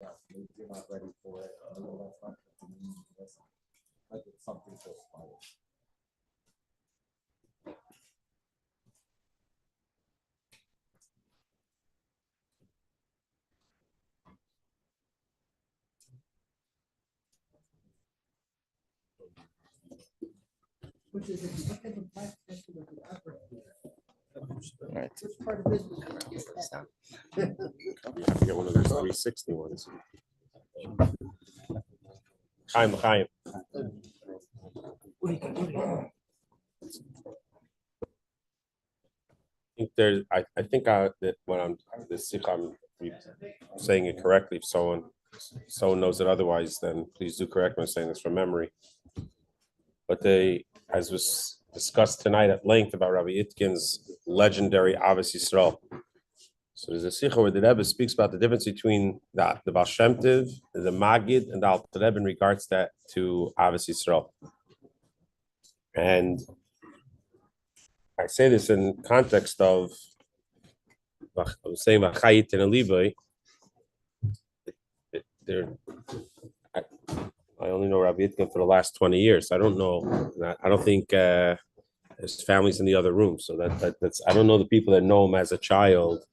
Yes, maybe you're not ready for it. No, that's not what you mean. That's like it's something to aspire. Which is, if you look at the black section of the upper here, Right. which part of business? I get one of those 360 ones. Chaim. I think that when I'm saying it correctly. If someone knows it otherwise, then please do correct me. I'm saying this from memory. But as was discussed tonight at length about Rabbi Itkin's legendary Ahavas Yisrael. So there's a sikha where the Rebbe speaks about the difference between the Baal Shem Tov, the Magid, and the Alter Rebbe in regards to Ahavas Yisrael. And I say this in context of I was saying about Chayit and Aliboy. I only know Rabbi Itkin for the last 20 years. I don't know. I don't think his family's in the other room. So that's I don't know the people that know him as a child,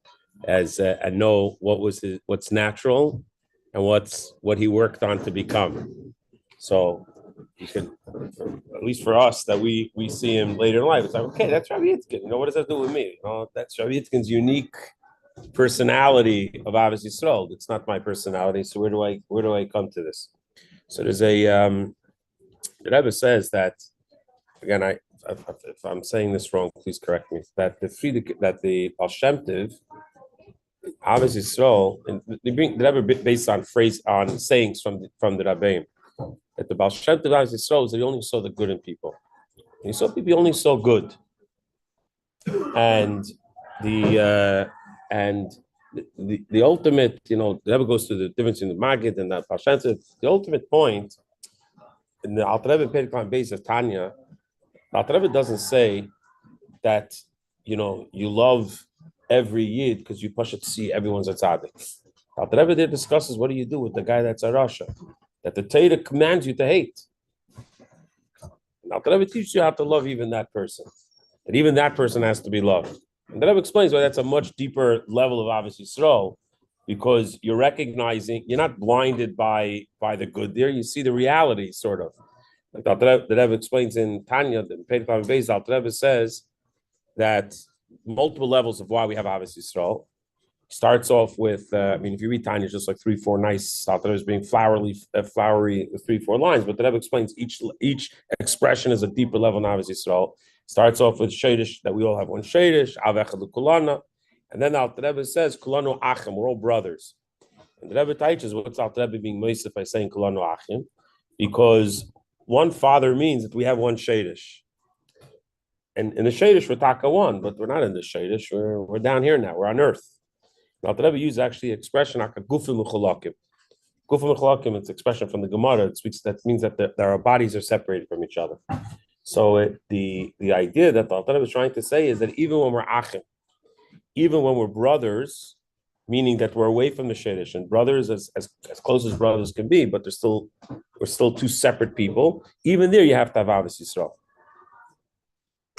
and know what's natural, and what he worked on to become. So you can, at least for us, that we see him later in life. It's like, okay, that's Rabbi Itkin. What does that do with me? That's Rabbi Itkin's unique personality of Ahavas Yisrael. It's not my personality. So where do I come to this? So there's the Rebbe says that, again, if I'm saying this wrong, please correct me. That the Baal Shem Tov, Ahavas Yisrael, and the Rebbe based on sayings from the Rabbeim, that the Baal Shem Tov Ahavas Yisrael is that he only saw the good in people. And he saw people, he only saw good, and the ultimate, the Rebbe goes to the difference in the Magid and the Baal Shem Tov. The ultimate point in the Alter Rebbe Periklan base of Tanya, the Alter Rebbe doesn't say that you love every Yid because you push it to see everyone's a tzaddik. The Alter Rebbe there discusses what do you do with the guy that's a Rasha, that the Torah commands you to hate. The Alter Rebbe teaches you how to love even that person, that even that person has to be loved. And the Rebbe explains why that's a much deeper level of Ahavas Yisrael, because you're recognizing, you're not blinded by the good there, you see the reality, sort of. Like the Rebbe explains in Tanya, the Periklam Beis, the Rebbe says that multiple levels of why we have Ahavas Yisrael. Starts off with, if you read Tanya, it's just like 3-4 nice, Alter Rebbe is being flowery with 3-4 lines, but the Rebbe explains each expression is a deeper level in Ahavas Yisrael. Starts off with Shadish, that we all have one Shadish, Av Echad L'Kulana, and then the Alter Rebbe says, Kulanu Achim, we're all brothers. And the Rebbe teaches what's Alter Rebbe being Yosef by saying Kulanu Achim, because one father means that we have one Shadish. And in the Shadish, we're Taka one, but we're not in the Shadish, we're down here now, we're on earth. Now, the Rebbe uses actually the expression Gufim Mechulakim. Gufim Mechulakim, it's expression from the Gemara. That means that our bodies are separated from each other. So the idea that the Alter Rebbe is trying to say is that even when we're achim, even when we're brothers, meaning that we're away from the shadish, and brothers as close as brothers can be, but we're still two separate people. Even there, you have to have Ahavas Yisrael.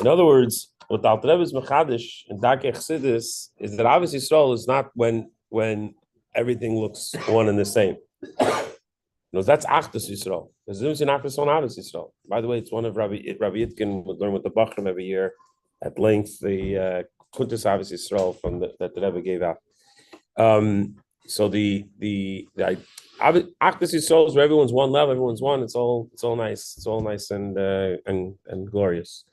In other words, what the Alter Rebbe's mechadish and Darkei Chassidus is that Ahavas Yisrael is not when everything looks one and the same. No, that's Achdus Yisrael. There's a difference in Achdus and Ahavas Yisrael. By the way, it's one of Rabbi Itkin would learn with the Bachram every year at length, the Kuntus Ahavas Yisrael that the Rebbe gave out. So the Achdus Yisrael is where everyone's one level, everyone's one. It's all nice and glorious.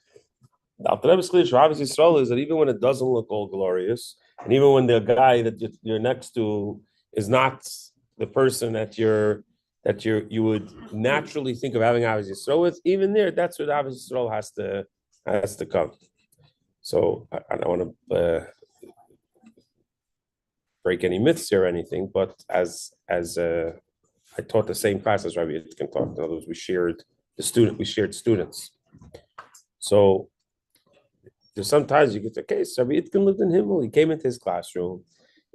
The Alter Rebbe's Chiddush for Ahavas Yisrael is that even when it doesn't look all glorious, and even when the guy that you're next to is not the person that you would naturally think of having Ahavas Yisrael with, even there, that's where the Ahavas Yisrael has to come. So I don't want to break any myths here or anything, but as I taught the same class as Rabbi Itkin taught. In other words, we shared students. So there's sometimes you get the case. Rabbi Itkin lived in Himmel. He came into his classroom.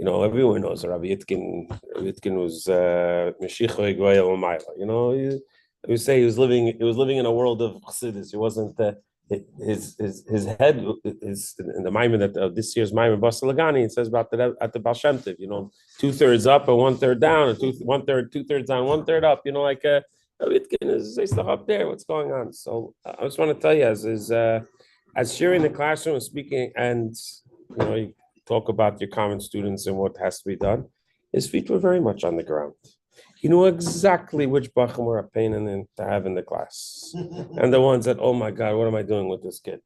everyone knows Rabbi Itkin. Rabbi Itkin was Meshicha Goya Umayla. He would say he was living in a world of chassidus. He wasn't his head is in the Maimon that this year's Maimon Basar Lagani. It says about the at the Baal Shem Tov, 2/3 up and 1/3 down, or 1/3, 2/3 down, 1/3 up. Itkin is say stuff up there. What's going on? So I just want to tell you, as sharing the classroom and speaking, and you talk about your common students and what has to be done. His feet were very much on the ground. He knew exactly which bachim were a pain to have in the class, and the ones that, oh my God, what am I doing with this kid,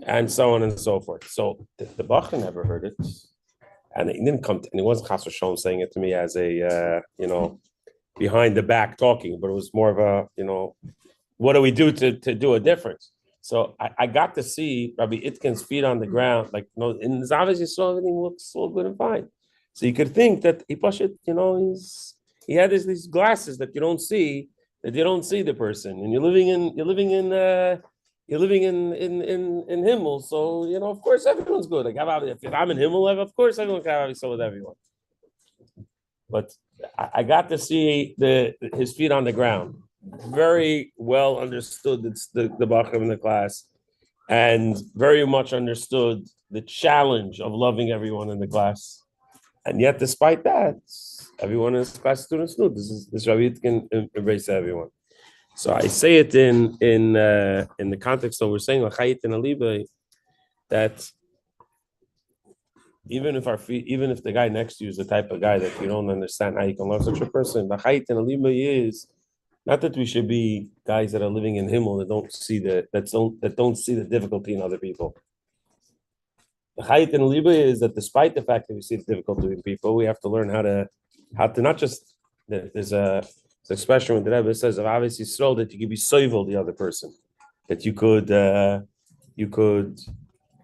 and so on and so forth. So the bachim never heard it, and he didn't come. And he wasn't Chas v'Shalom saying it to me as a behind the back talking, but it was more of a what do we do to do a difference? So I got to see Rabbi Itkin's feet on the ground, in Zavis, you saw everything looks so good and fine. So you could think that he he had these glasses that you don't see the person, and you're living in Himmel. So of course everyone's good. Like if I'm in Himmel, of course everyone can have so with everyone. But I got to see his feet on the ground. Very well understood the Bachram in the class, and very much understood the challenge of loving everyone in the class. And yet, despite that, everyone in this class students knew this Rabbi can embrace everyone. So I say it in the context of we're saying that even if the guy next to you is the type of guy that you don't understand how you can love such a person, the chayit and aliba is not that we should be guys that are living in Himmel that don't see the difficulty in other people. The chayit and aliba is that despite the fact that we see the difficulty in people, we have to learn how to not just there's an expression when the Rebbe says of obviously so that you could be soivel the other person, that you could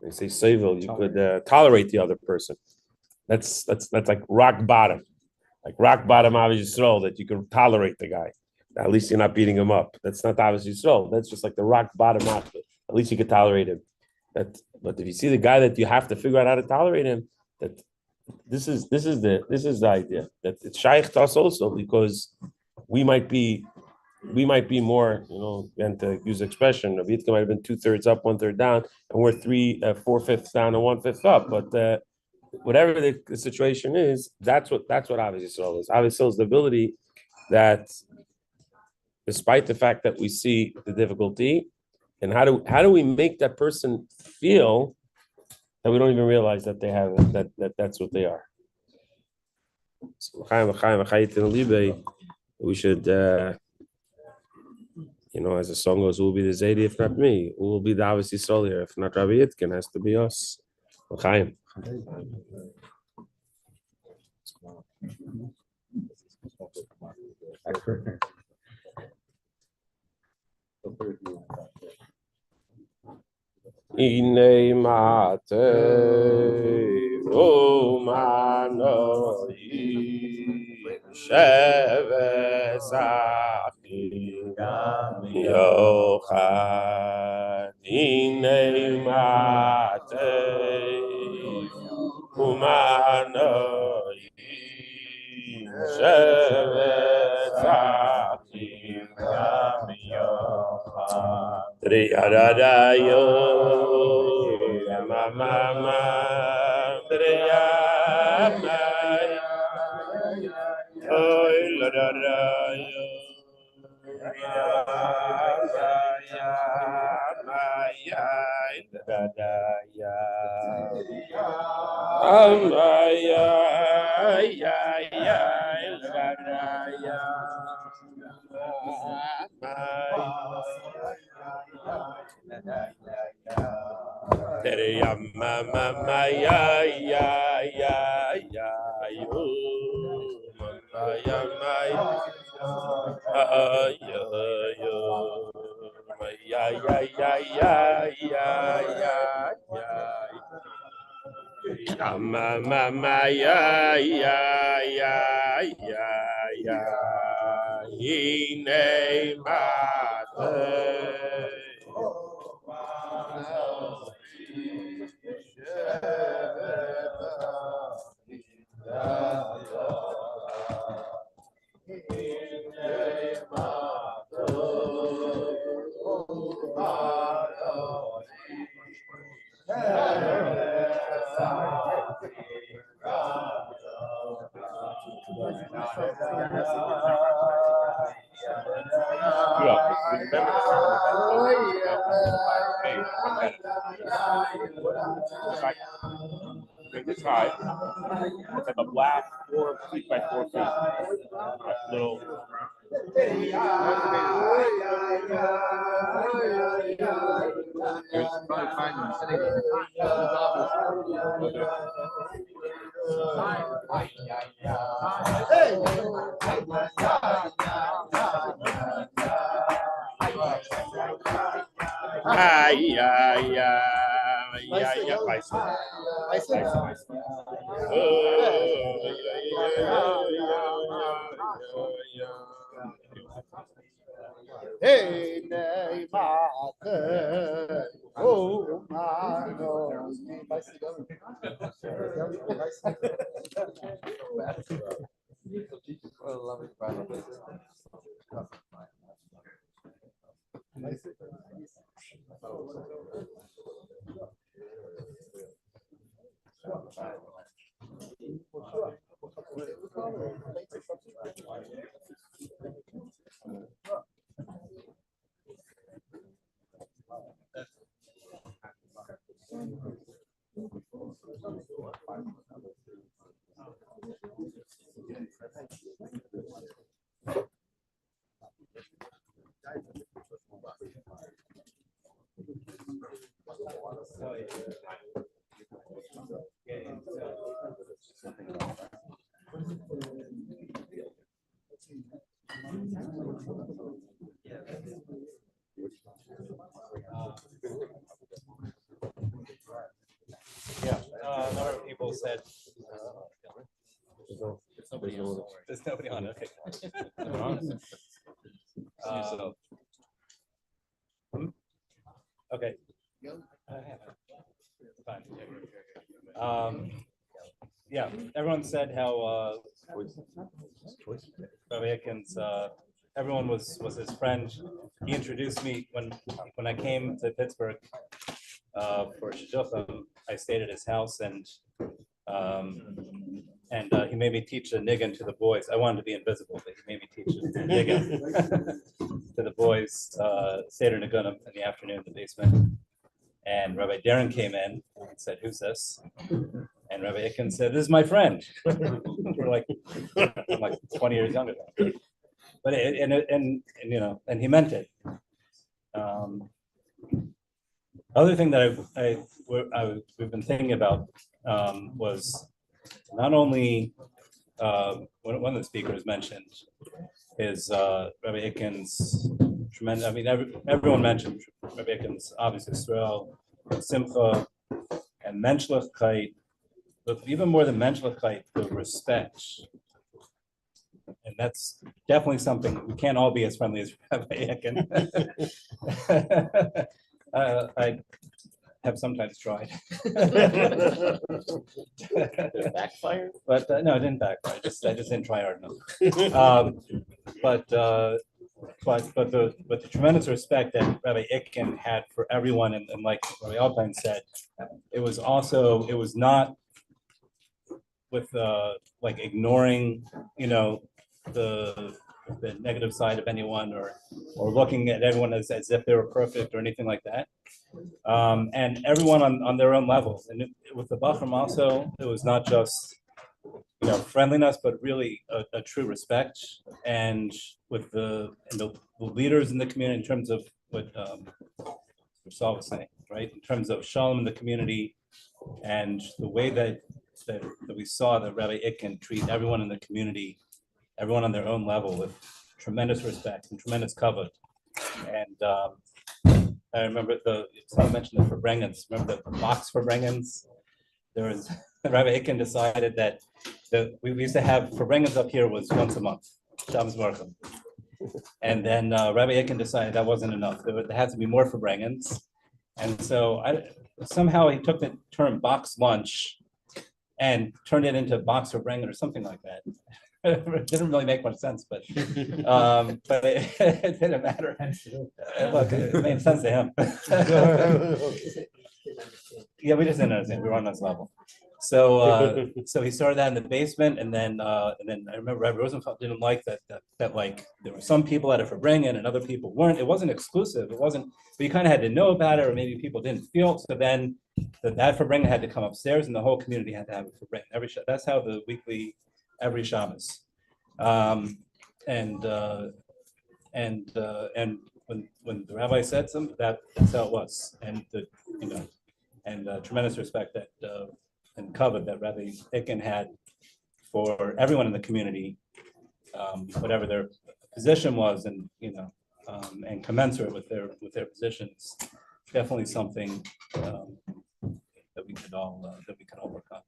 they say soivel, you could tolerate the other person. That's like rock bottom. Like rock bottom, obviously, that you can tolerate the guy. At least you're not beating him up. That's not obviously so. That's just like the rock bottom outfit. At least you can tolerate him. But if you see the guy that you have to figure out how to tolerate him, that this is the idea that it's shaykh to us also, because we might be more, again to use expression, Rabbi Yitzchak might have been 2/3 up, 1/3 down, and we're 4/5 down and 1/5 up. But whatever the situation is, that's what Ahavas Yisrael is. Ahavas Yisrael is the ability that, despite the fact that we see the difficulty, and how do we make that person feel that we don't even realize that they have that's what they are. So, we should, as the song goes, who will be the Zaidi if not me? Who will be the Ahavas Yisrael here if not Rabbi Itkin? Has to be us. L'chaim. Inei matei umanoi sheves achim yochad. Inei matei umanoi sheves achim yochad. Triyadadayo, mama, triyamay, oy ladadayo, maya, ladadaya, amaya, ladadaya. Mama ya yo maya maya yo maya mama ya hine mate. Big tribe. It's like a black 4 feet by 4 feet. Little. Hey, nay, oh, my God. Yeah, a number of people said. There's nobody on. Okay. Okay. Fine. Yeah, everyone said how Rabbi Itkin's, everyone was his friend. He introduced me when I came to Pittsburgh for Shloshim. I stayed at his house, and he made me teach a niggin to the boys. I wanted to be invisible, but he made me teach a niggin to the boys. Seder Nigunim in the afternoon in the basement. And Rabbi Darren came in and said, "Who's this?" And Rabbi Itkin said, "This is my friend." I'm like 20 years younger than him. But and he meant it. Other thing that we've been thinking about was not only one of the speakers mentioned is Rabbi Itkin's tremendous. I mean, everyone mentioned Rabbi Itkin's obviously Israel, Simcha, and Menschlichkeit, but even more than Menschlichkeit, the respect. And that's definitely something we can't all be as friendly as Rabbi Itkin. I have sometimes tried. Backfire? But no, it didn't backfire. I just didn't try hard enough. But the tremendous respect that Rabbi Itkin had for everyone, and like Rabbi Alpine said, it was not with like ignoring, the negative side of anyone or looking at everyone as if they were perfect or anything like that. And everyone on their own level. And with the Bachram also, it was not just friendliness, but really a true respect. And with the leaders in the community, in terms of what Saul was saying, right? In terms of shalom in the community, and the way that we saw that Rabbi Itkin treat everyone in the community, everyone on their own level, with tremendous respect and tremendous kavod. And I remember someone mentioned the Farbrengens. Remember the box Farbrengens? There was Rabbi Itkin decided that we used to have Farbrengens up here was once a month, Shabbos Morchim. And then Rabbi Itkin decided that wasn't enough. There had to be more Farbrengens. And so somehow he took the term box lunch and turned it into box Farbrengen or something like that. It didn't really make much sense, but it didn't matter. Look, it made sense to him. Yeah, we just didn't understand. We were on this level. So he started that in the basement, and then I remember Rabbi Rosenfeld didn't like that like there were some people at a Farbrengen and other people weren't. It wasn't exclusive. It wasn't. But you kind of had to know about it, or maybe people didn't feel. So then that Farbrengen had to come upstairs, and the whole community had to have a Farbrengen. That's how the weekly every Shabbos. And when the rabbi said something, that's how it was, and tremendous respect that and covet that Rabbi Itkin had for everyone in the community, whatever their position was, and and commensurate with their positions. Definitely something that we could all overcome.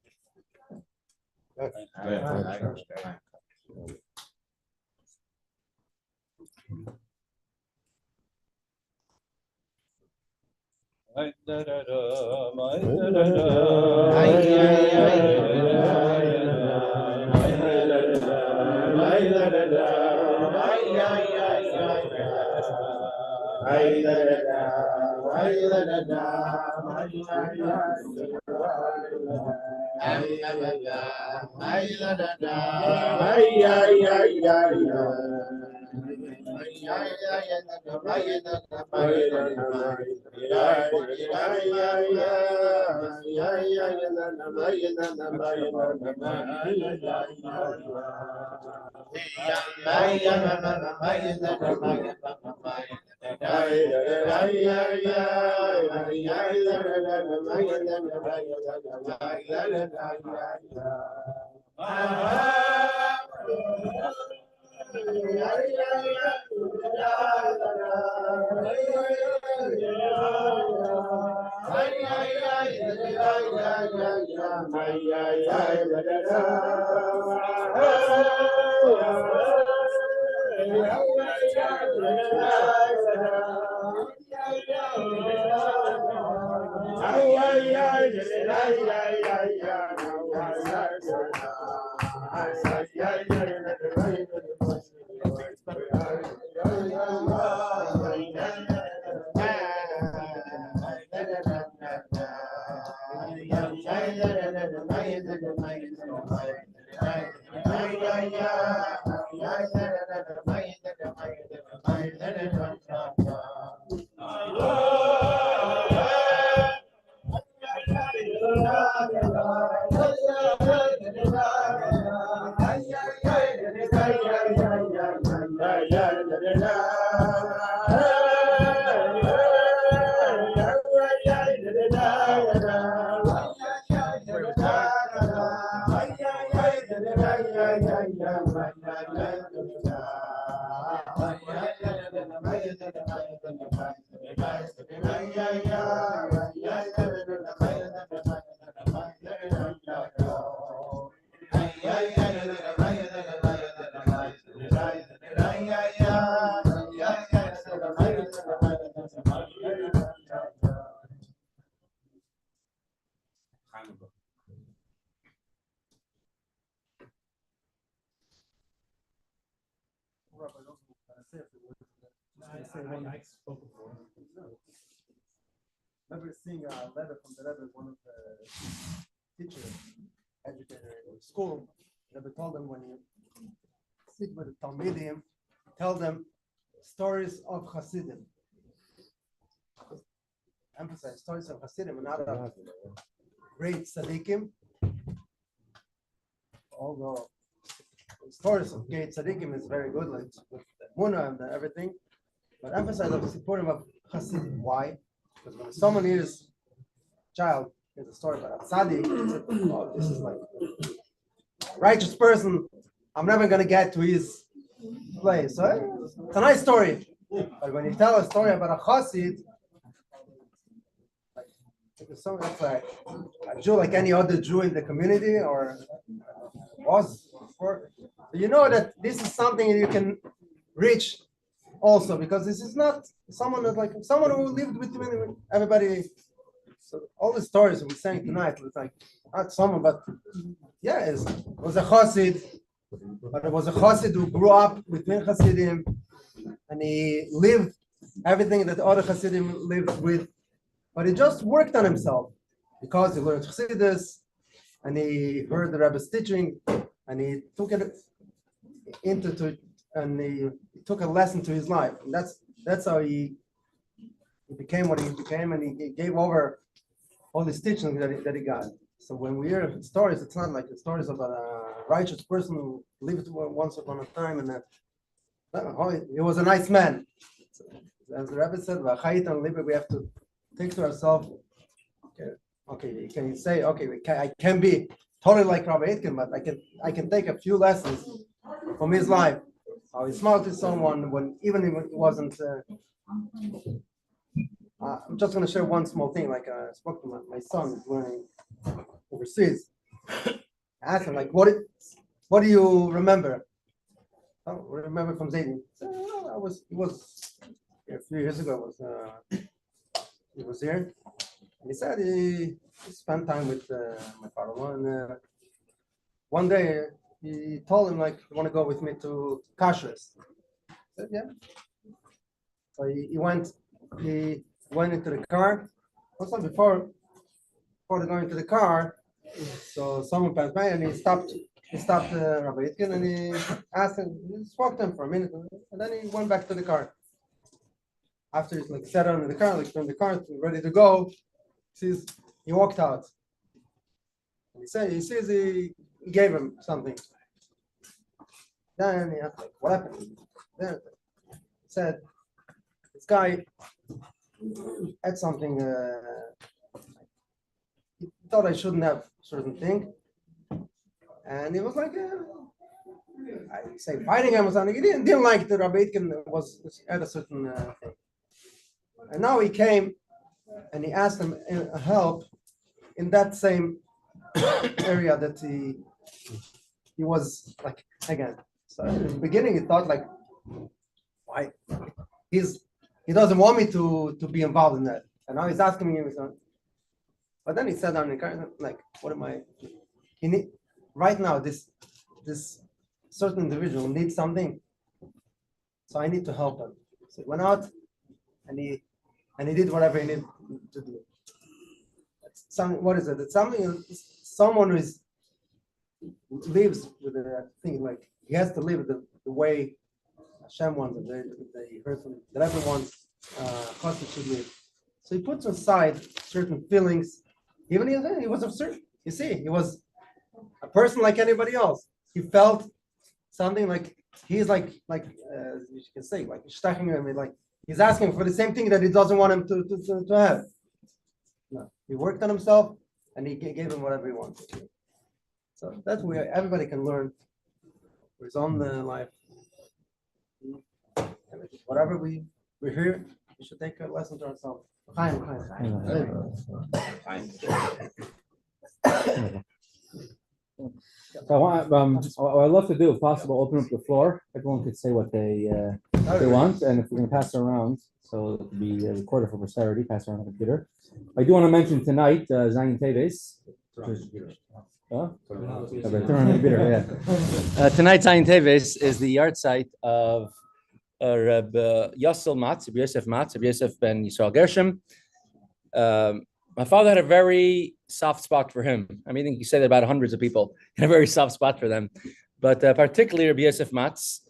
Remember seeing a letter from the Rebbe, one of the teachers, educator in school. The Rebbe told them when you sit with the Talmidim, tell them stories of Hasidim. Emphasize stories of Hasidim and other great tzaddikim. Although the stories of great tzaddikim is very good, like with the Munah and everything, but emphasize the supporting of Hasidim. Why? Because when someone is child, there's a story about a tzaddik, oh, this is like a righteous person, I'm never going to get to his place. So it's a nice story. But when you tell a story about a chassid, it's like a Jew like any other Jew in the community or was before, you know that this is something you can reach also, because this is not someone that like someone who lived between everybody. So all the stories we're saying tonight, it's like not someone, but yeah, it was a chassid, but it was a chassid who grew up between Hasidim, and he lived everything that other Hasidim lived with, but he just worked on himself because he learned Chassidus, and he heard the Rebbe's teaching, and he took it and he took a lesson to his life. And that's how he became what he became, and he gave over all his teachings that he got. So when we hear stories, it's not like the stories about a righteous person who lived once upon a time, and he was a nice man. So, as the Rabbi said, we have to think to ourselves, okay, can you say, okay, I can be totally like Rabbi Itkin, but I can take a few lessons from his life. How he smiled to someone when even if it wasn't. I'm just going to share one small thing. Like I spoke to my son who's learning overseas. I asked him, like, what do you remember? Oh, remember from Zayden? He was a few years ago. He was here, and he said he spent time with my father. And one day he told him, like, you want to go with me to Kashrus? I said, yeah. So he went into the car. Also before going to the car, so someone passed by and he stopped Rabbi Itkin, and he asked him, he spoke to him for a minute, and then he went back to the car. After he's like sat down in the car, like in the car, ready to go, he walked out. And he sees he gave him something. Then he asked, like, what happened? Then he said, this guy had something. He thought I shouldn't have certain thing, and he was like, I say fighting him or something. He didn't like the Rabbi Itkin had a certain thing. And now he came and he asked him help in that same area that he was like again. So in the beginning he thought like, why he doesn't want me to be involved in that, and now he's asking me. But then he said on the car, like, what am I? Right now this certain individual needs something, so I need to help him. So he went out and he did whatever he needed to do. What is it? It's someone who lives with a thing, like he has to live the way Hashem wants it, that everyone should live. So he puts aside certain feelings. Even he was absurd. You see, he was a person like anybody else. He felt something like he's like you can say, like like he's asking for the same thing that he doesn't want him to have. No, he worked on himself and he gave him whatever he wants. So that's where everybody can learn for his own life. Whatever we're here, we should take a lesson to ourselves. So what I'd love to do, if possible, open up the floor. Everyone could say what they want, and if we're going to pass it around, so it could be recorded for posterity, pass it around the computer. I do want to mention tonight, Zayin Teves. Tonight, Zayin Teves is the yard site of Rabbi Yosef Matz, Rabbi Yosef ben Yisrael Gershom. My father had a very soft spot for him. I mean, I think he said about hundreds of people had a very soft spot for them, but particularly Rabbi Yosef Matz,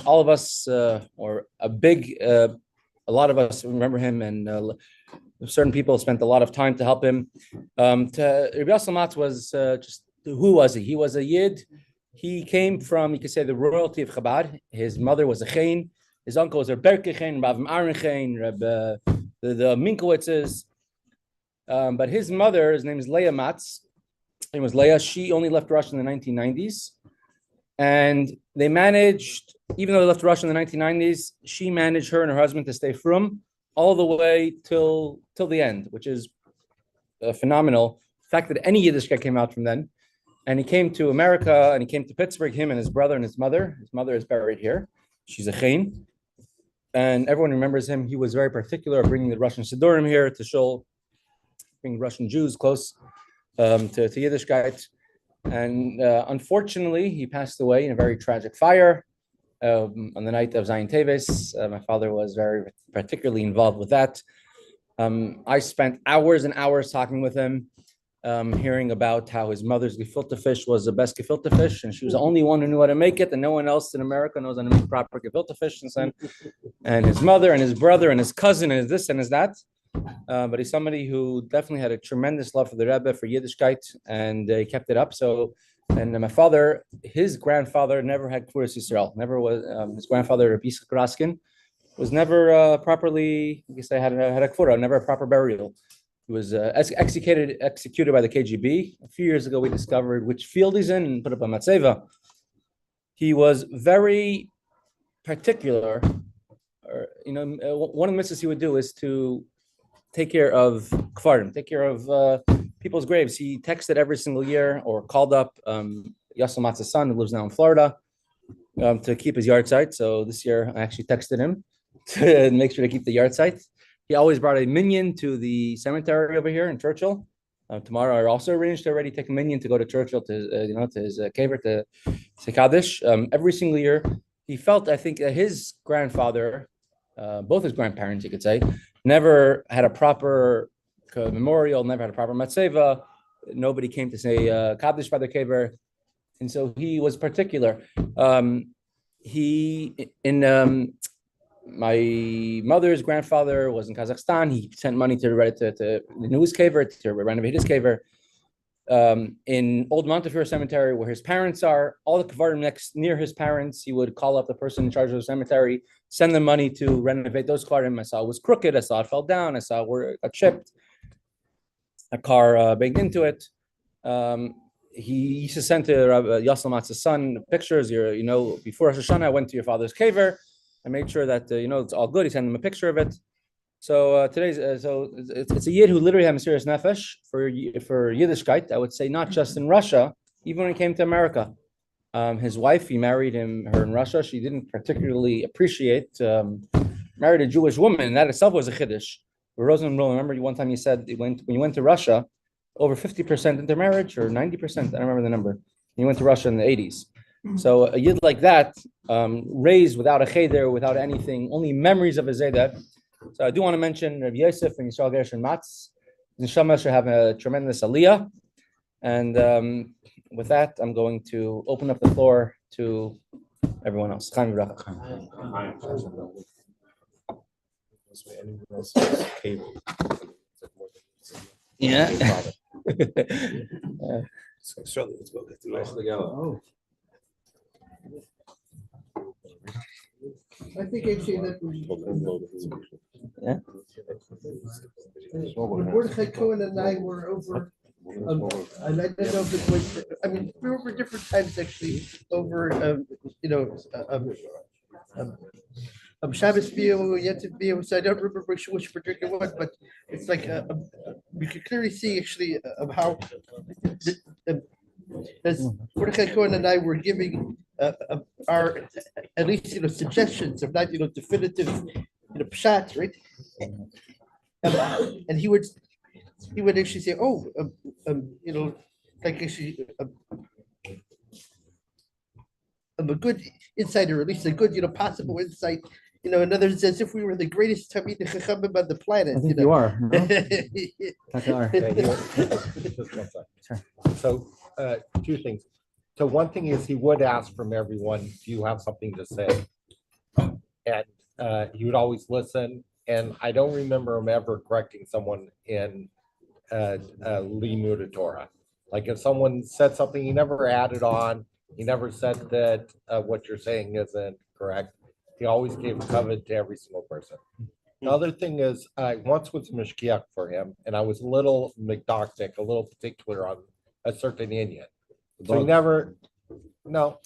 all of us, or a lot of us remember him, and certain people spent a lot of time to help him. Rabbi Yosef Matz was who was he? He was a Yid. He came from, you could say, the royalty of Chabad. His mother was a Chain. His uncle was a Berke Chain, Rav Aaron Chain, the Minkowitzes. But his mother, his name is Leah Matz. Her name was Leah. She only left Russia in the 1990s. And they managed, even though they left Russia in the 1990s, she managed her and her husband to stay frum all the way till the end, which is phenomenal. The fact that any Yiddish guy came out from then. And he came to America and he came to Pittsburgh, him and his brother and his mother. His mother is buried here. She's a Chain. And everyone remembers him. He was very particular of bringing the Russian Sidurim here to bring Russian Jews close to Yiddishkeit. And unfortunately, he passed away in a very tragic fire on the night of Zayin Teves. My father was very particularly involved with that. I spent hours and hours talking with him. hearing about how his mother's gefilte fish was the best gefilte fish, and she was the only one who knew how to make it, and no one else in America knows how to make proper gefilte fish. And his mother and his brother and his cousin and his this and his that. But he's somebody who definitely had a tremendous love for the Rebbe, for Yiddishkeit, and he kept it up. So, and my father, his grandfather never had Kfuras Yisrael. Never was. His grandfather, Rabbi Raskin, was never properly. I guess I had a kfura, never a proper burial. He was executed by the KGB. A few years ago, we discovered which field he's in and put up a matzeva. He was very particular. One of the mitzvahs he would do is to take care of kfarim, take care of people's graves. He texted every single year or called up Yosef Matzah's son, who lives now in Florida, to keep his yard site. So this year, I actually texted him to make sure to keep the yard site. He always brought a minion to the cemetery over here in Churchill. Tomorrow, I also arranged to already take a minion to go to Churchill to his kever to say Kaddish. Every single year, he felt, I think, that his grandfather, both his grandparents, you could say, never had a proper memorial, never had a proper matzeva. Nobody came to say Kaddish by the kever, and so he was particular. My mother's grandfather was in Kazakhstan. He sent money to renew his kever, to renovate his kever. In Old Montefiore Cemetery, where his parents are, all the kvarim near his parents, he would call up the person in charge of the cemetery, send them money to renovate those kvarim. I saw it was crooked. I saw it fell down. I saw it got chipped. A car banged into it. He used to send to Rabbi Yosef Matzah's son pictures. Before Rosh Hashanah, I went to your father's kever. I made sure that it's all good. He sent him a picture of it. So it's a yid who literally had a serious nefesh for Yiddishkeit. I would say not just in Russia, even when he came to America. His wife, he married her in Russia. She didn't particularly appreciate married a Jewish woman, and that itself was a chiddush. Rosenblum, remember one time you said when you went to Russia, over 50% intermarriage or 90%. I don't remember the number. He went to Russia in the 80s. So a yid like that, raised without a cheder, without anything, only memories of his zaydah. So I do want to mention Rabbi Yosef and Yisrael Gershon Matz. Neshama should have a tremendous aliyah. And with that, I'm going to open up the floor to everyone else. Chaim v'racha. Yeah. I think actually that yeah. when Mordechai Cohen and I were over, and I don't know if it was, we were over different times actually over, Shabbos Bio, Yontif Bio, so I don't remember which particular one, but it's like we could clearly see actually of how as Mordechai Cohen and I were giving our at least suggestions of not definitive pshat, right? And he would actually say, like actually a good insight, or at least a good possible insight. In other words, as if we were the greatest Talmidei Chachamim on the planet. I think you are. So two things. So one thing is he would ask from everyone, do you have something to say? And he would always listen. And I don't remember him ever correcting someone in Limud Torah. Like if someone said something, he never added on. He never said that what you're saying isn't correct. He always gave covet to every single person. The other thing is, I once was mishkiach for him, and I was a little mcdoctic, a little particular on a certain Indian. So he never, no,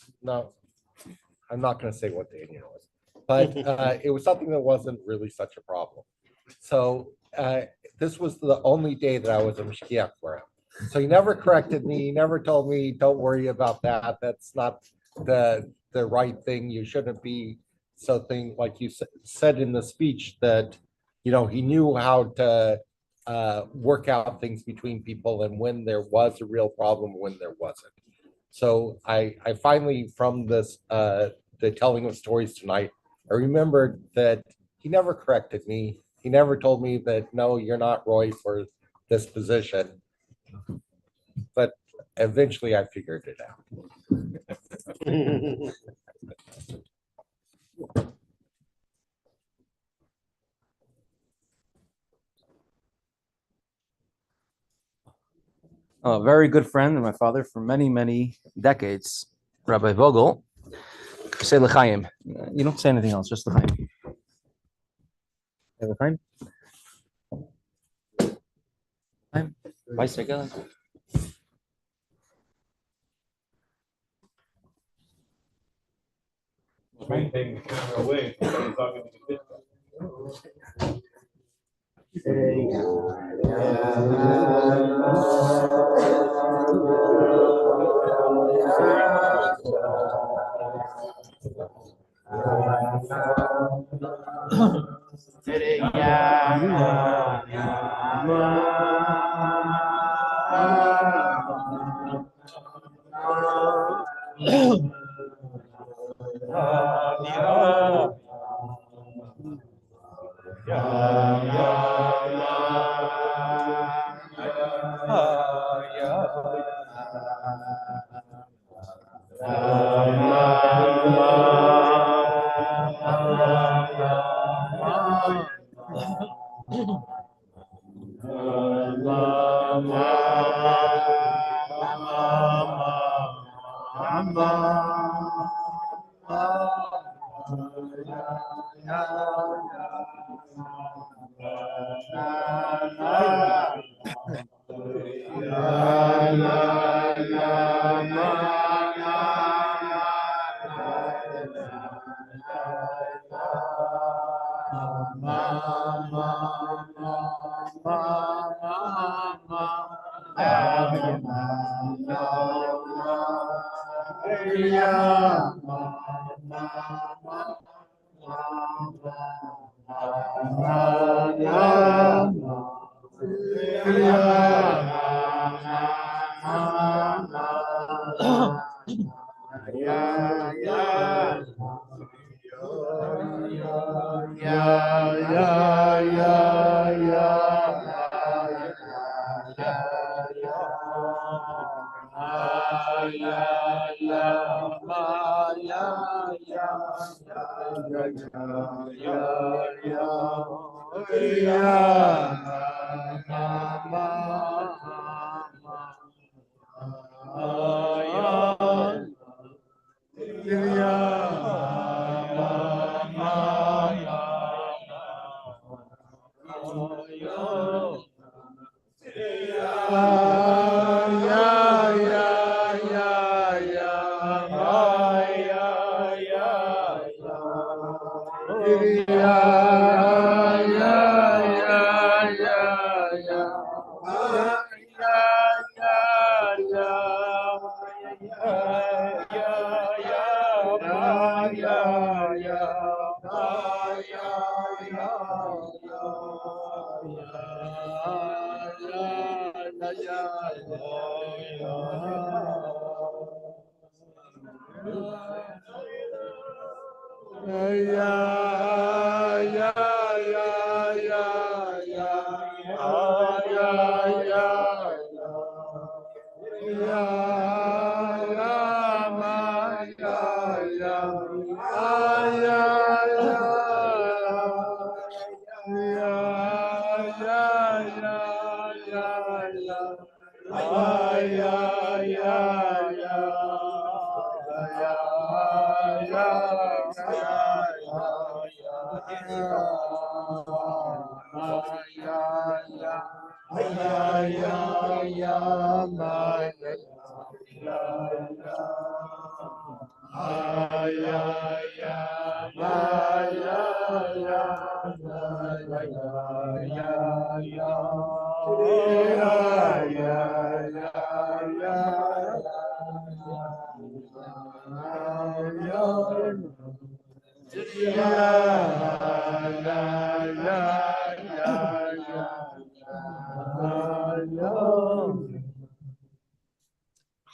I'm not going to say what the Indian was, but it was something that wasn't really such a problem. So this was the only day that I was a mishkiach for him. So he never corrected me. He never told me, don't worry about that. That's not the right thing. You shouldn't be something like you said in the speech that, he knew how to work out things between people and when there was a real problem, when there wasn't. So I finally, from this, the telling of stories tonight, I remembered that he never corrected me. He never told me that, no, you're not Roy for this position. eventually I figured it out. A very good friend of my father for many, many decades, Rabbi Vogel. Say l'chaim. You don't say anything else, just l'chaim. L'chaim? L'chaim? Bicycle? Taking the camera away. He's talking to the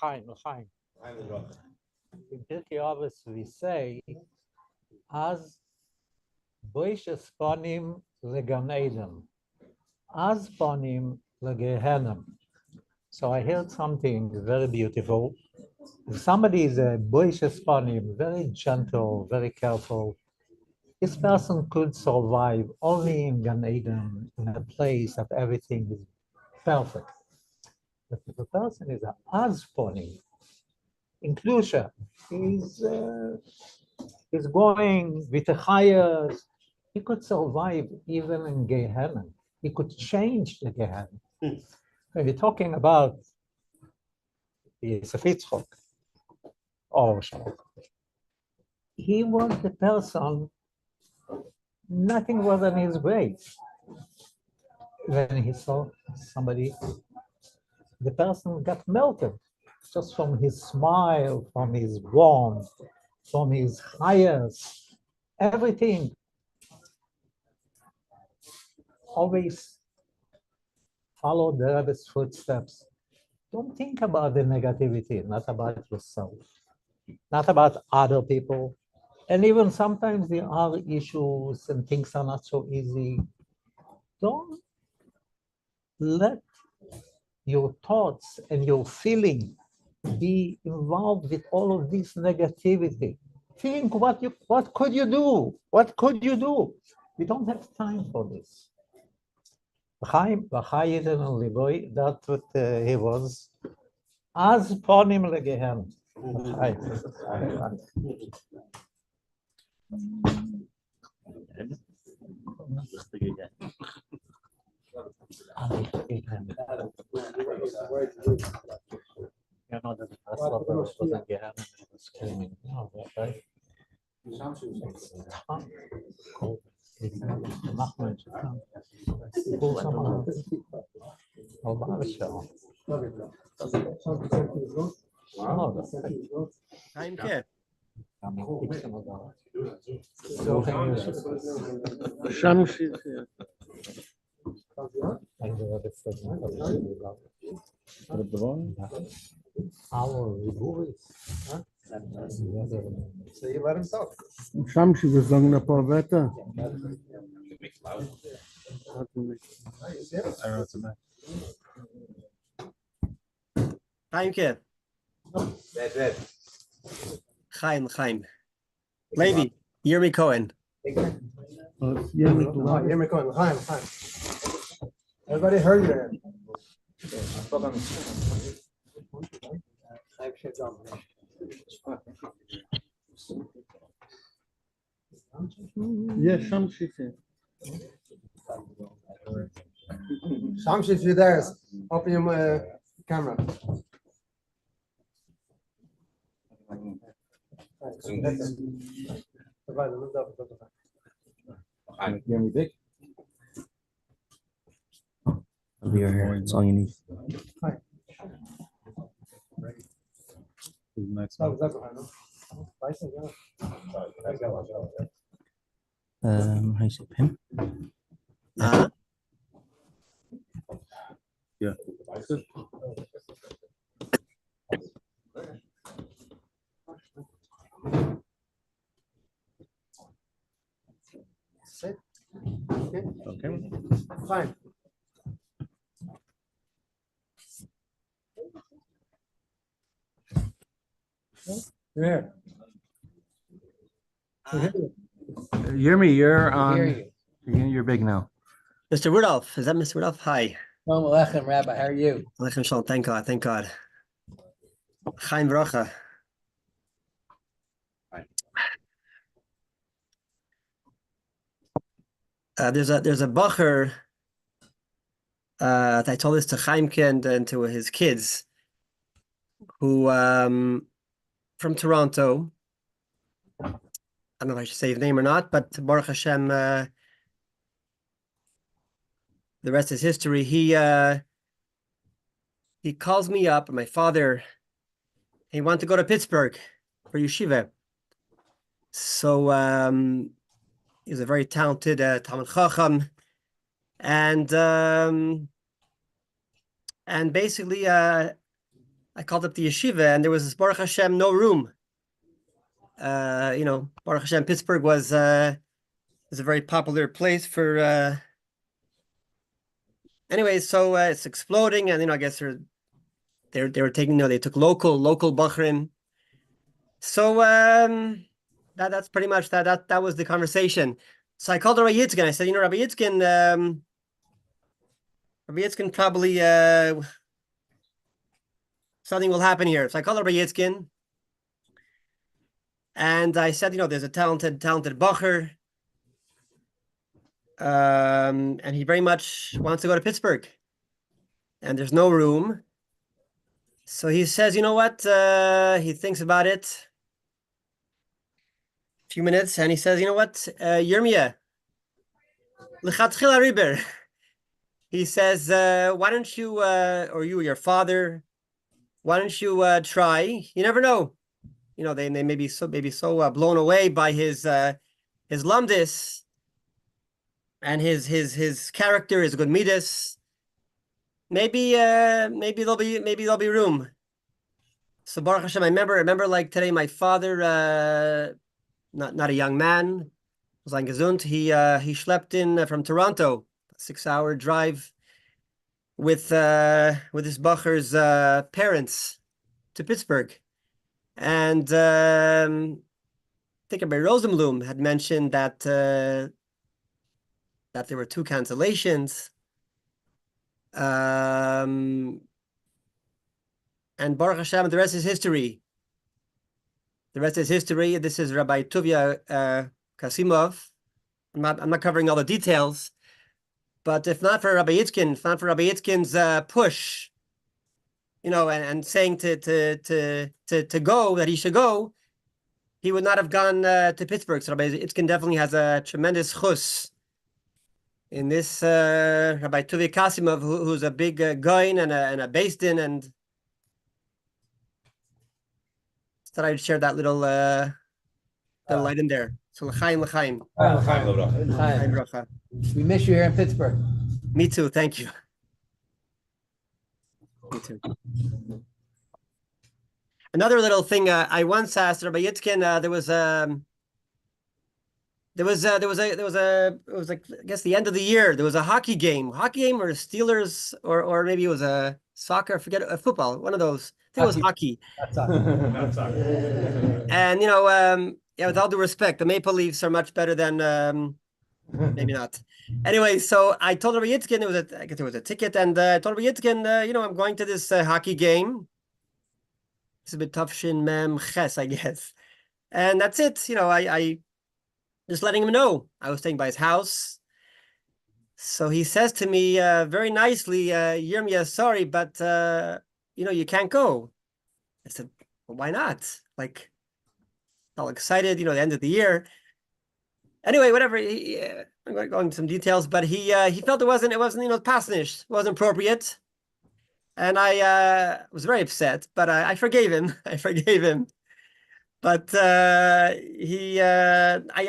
Chaim, Chaim. In Pirkei Avos we say, "Az boishes panim legan Eden, az panim legehenim." So I heard something very beautiful. If somebody is a boisterous panim, very gentle, very careful, this person could survive only in Gan Eden, in a place that everything is perfect. But if a person is an Azponi, inclusion, is going with the higher, he could survive even in Gehenna. He could change the Gehenna. We're talking about Yosef Yitzchak, or he was the person, nothing was in his way. When he saw somebody, the person got melted just from his smile, from his warmth, from his highest, everything. Always follow the Rebbe's footsteps. Don't think about the negativity, not about yourself, not about other people. And even sometimes there are issues and things are not so easy. Don't let your thoughts and your feeling be involved with all of this negativity. Think what could you do? What could you do? We don't have time for this. That's what he was. As ponim legehem. You know that the Passover was in Gehenna and he was screaming. No, right? Time kid. So you let him talk. Shamshi was sung a paar Wörter. Time kid. Chaim. Levi, Yirmi Cohen. Everybody heard you. Yes, Shamshi. Shamshi, if you're there, open your camera. Hear me big? I'll be here. It's all you need. How you say pin? Yeah. Sit. Okay. Fine. Here. Hear me, you're You're big now. Mr. Rudolph, is that Mr. Rudolph? Hi. Shalom Aleichem, Rabbi. How are you? Aleichem shalom. Thank God. Chaim Bracha. There's a bacher. I told this to Chaimke and to his kids, who from Toronto. I don't know if I should say his name or not, but Baruch Hashem, the rest is history. He calls me up, and my father, he wanted to go to Pittsburgh for yeshiva. So he's a very talented Talmid Chacham, and basically I called up the yeshiva, and there was this Baruch Hashem no room. Baruch Hashem, Pittsburgh was a very popular place for. Anyway, so it's exploding, and I guess there are They were taking, they took local Bachrim. So that's pretty much that was the conversation. So I called Rabbi Yitzchak. I said, Rabbi Yitzchak, probably something will happen here. So I called Rabbi Yitzchak, and I said, there's a talented Bacher, and he very much wants to go to Pittsburgh, and there's no room. So he says, you know what? He thinks about it a few minutes, and he says, you know what, Yirmiyah, l'chatchila riber. He says, why don't you, or you or your father, why don't you try? You never know. They may be so blown away by his lumdis and his character, his good midas. Maybe there'll be room. So Baruch Hashem, I remember like today, my father, not a young man, was like gesund. He schlepped in from Toronto, 6-hour drive with his Bacher's parents to Pittsburgh. And I think Rabbi Rosenblum had mentioned that there were 2 cancellations. And Baruch Hashem, the rest is history. This is Rabbi Tuvia Kasimov. I'm not covering all the details, but if not for Rabbi Itkin's push, and saying to go, that he should go, he would not have gone to Pittsburgh. So Rabbi Itkin definitely has a tremendous chus in this Rabbi Tuvia Kasimov, who's a big goin and a based in, and thought I'd share that little light in there. So l'chaim. L'chaim bracha. We miss you here in Pittsburgh. Me too. Thank you. Me too. Another little thing. I once asked Rabbi Itkin. It was like, I guess, the end of the year. There was a hockey game or Steelers, or maybe it was a soccer. I forget, a football. One of those. I think it was hockey. Not soccer. And yeah, with all due respect, the Maple Leafs are much better than maybe not. Anyway, so I told Rabbi Yitzchak, I guess there was a ticket, and I told Rabbi Yitzchak, I'm going to this hockey game. It's a bit tough, Shin Mem Ches, I guess. And that's it. I just letting him know. I was staying by his house. So he says to me very nicely, Yirmiyah, sorry, but you can't go. I said, well, why not? Like, all excited, the end of the year. Anyway, whatever. I'm going to go into some details, but he felt it wasn't pasnish, it wasn't appropriate, and I was very upset. But I forgave him. But I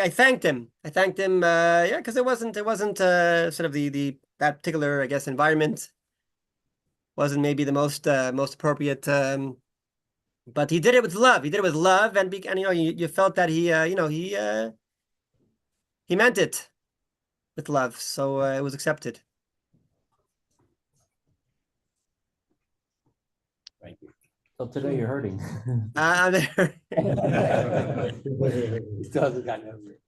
thanked him. Yeah, because it wasn't sort of that particular, I guess, environment wasn't maybe the most appropriate. But he did it with love. And you felt that he meant it with love. So it was accepted. Thank you. So today you're hurting. I'm there. He still hasn't gotten over it.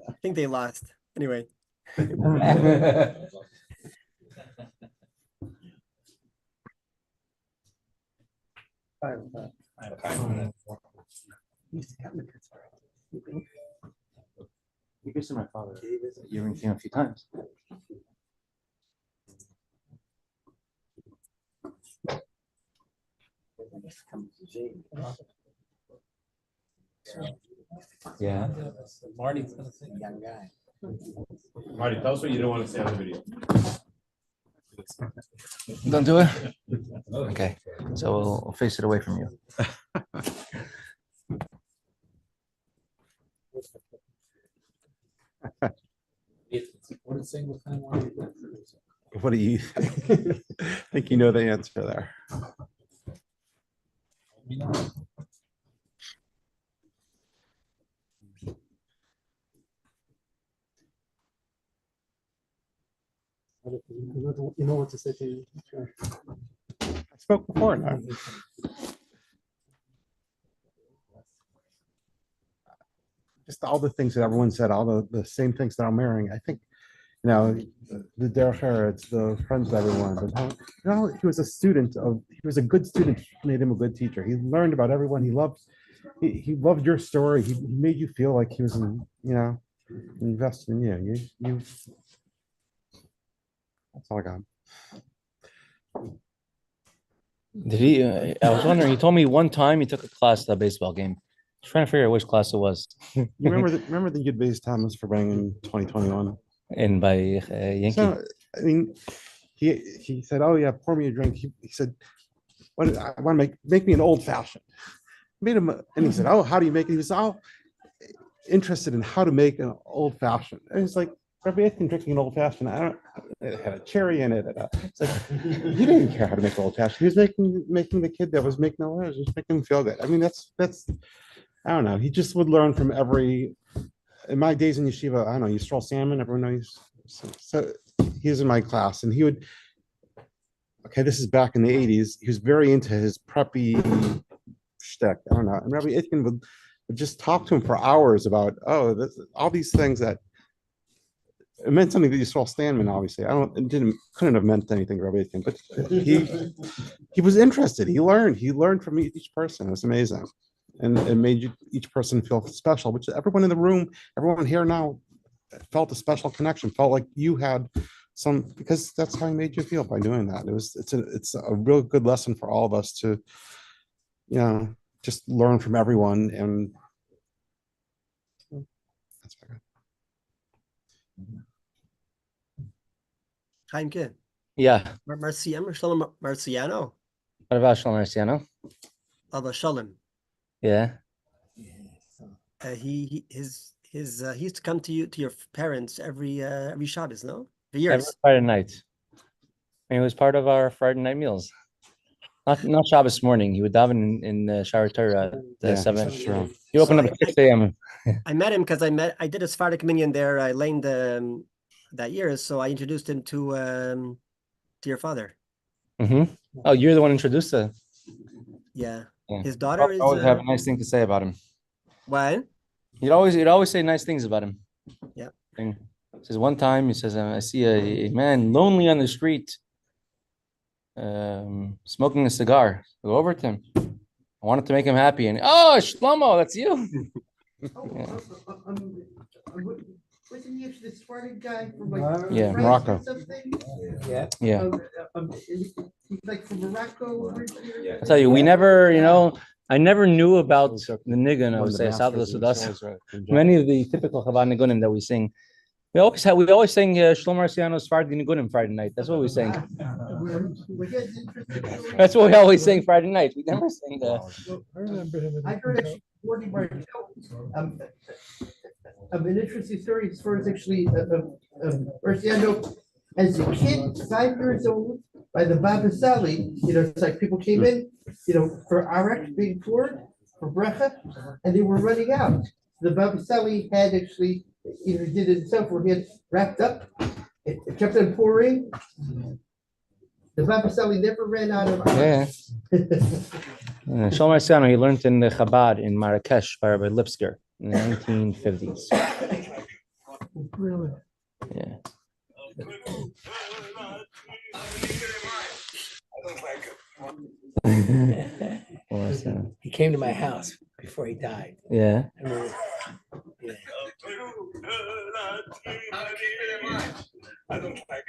I think they lost. Anyway. You visited my father. You've been a few times. Yeah. Marty's gonna say young guy. Marty, tell us what you don't want to say on the video. Don't do it? Okay. So we'll face it away from you. What do you think? I think you know the answer there. You know what to say to you. Sure. spoke before. No. Just all the things that everyone said, all the same things that I'm wearing. I think, the derech eretz, the friends of everyone. But he was a student he was a good student. Made him a good teacher. He learned about everyone. He loved your story. He made you feel like he was, invested in you. You. That's all I got. Did he? I was wondering. He told me one time he took a class at a baseball game. I was trying to figure out which class it was. You remember the Yud Beis Thomas Farbrengen in 2021? And by Yankee. So, I mean, he said, "Oh yeah, pour me a drink." He said, "What? I want to make me an old fashioned." Made him, and he said, "Oh, how do you make it?" He was all interested in how to make an old fashioned. And he's like, "Rabbi Itkin drinking an old fashioned. It had a cherry in it." It's like he didn't care how to make old fashioned. He was making the kid that was making the letters, just making him feel good. I mean, that's I don't know. He just would learn from every. In my days in yeshiva, I don't know. Yisrael Salmon, everyone knows. So he was in my class, and he would. Okay, this is back in the 80s. He was very into his preppy shtick. I don't know. And Rabbi Itkin would just talk to him for hours about all these things that. It meant something that Yisrael Stanman, obviously. Couldn't have meant anything to Rabbi Itkin, but he was interested. He learned from each person. It was amazing. And it made each person feel special, which everyone in the room, everyone here now felt a special connection, felt like you had because that's how he made you feel by doing that. It's a real good lesson for all of us to, just learn from everyone. And that's very good. Chaimke. Yeah. Marciano. What about Shalom Marciano? Abba Shalom. Yeah. He used to come to your parents every Shabbos, no? For years. Every Friday night. And he was part of our Friday night meals. Not Shabbos morning. He would daven in Shower Torah at 7. Sure. He opened up at 6 a.m. I met him because I did a Sephardic communion there. I laned that year, so I introduced him to your father. Mm-hmm. Oh, you're the one who introduced it. Yeah. Yeah. His daughter is always have a nice thing to say about him. What? You'd always say nice things about him. Yeah. He says one time he says, I see a man lonely on the street, smoking a cigar. I go over to him. I wanted to make him happy, and Shlomo, that's you. Yeah. Wasn't he actually the Sephardic guy from Morocco. Yeah. He's like from Morocco. I tell you, we never, I never knew about the nigun. I would say many of the typical Chabad nigunim that we sing. We always sing Shlomo Marciano's Friday nigunim Friday night. That's what we sing. That's what we always sing Friday night. We never sing the. I heard a story an interesting story as far as actually Marciano as a kid, 5 years old, by the Baba Sali. It's like people came in, for Arak being poured, for Brecha, and they were running out. The Baba Sali had actually either did it himself or he had wrapped up. It kept on pouring. The Baba Sali never ran out of Yeah. Shlomo Marciano, he learned in the Chabad in Marrakesh by Rabbi Lipsker in the 1950s. Really? Yeah. He came to my house before he died. Yeah. Yeah. I don't like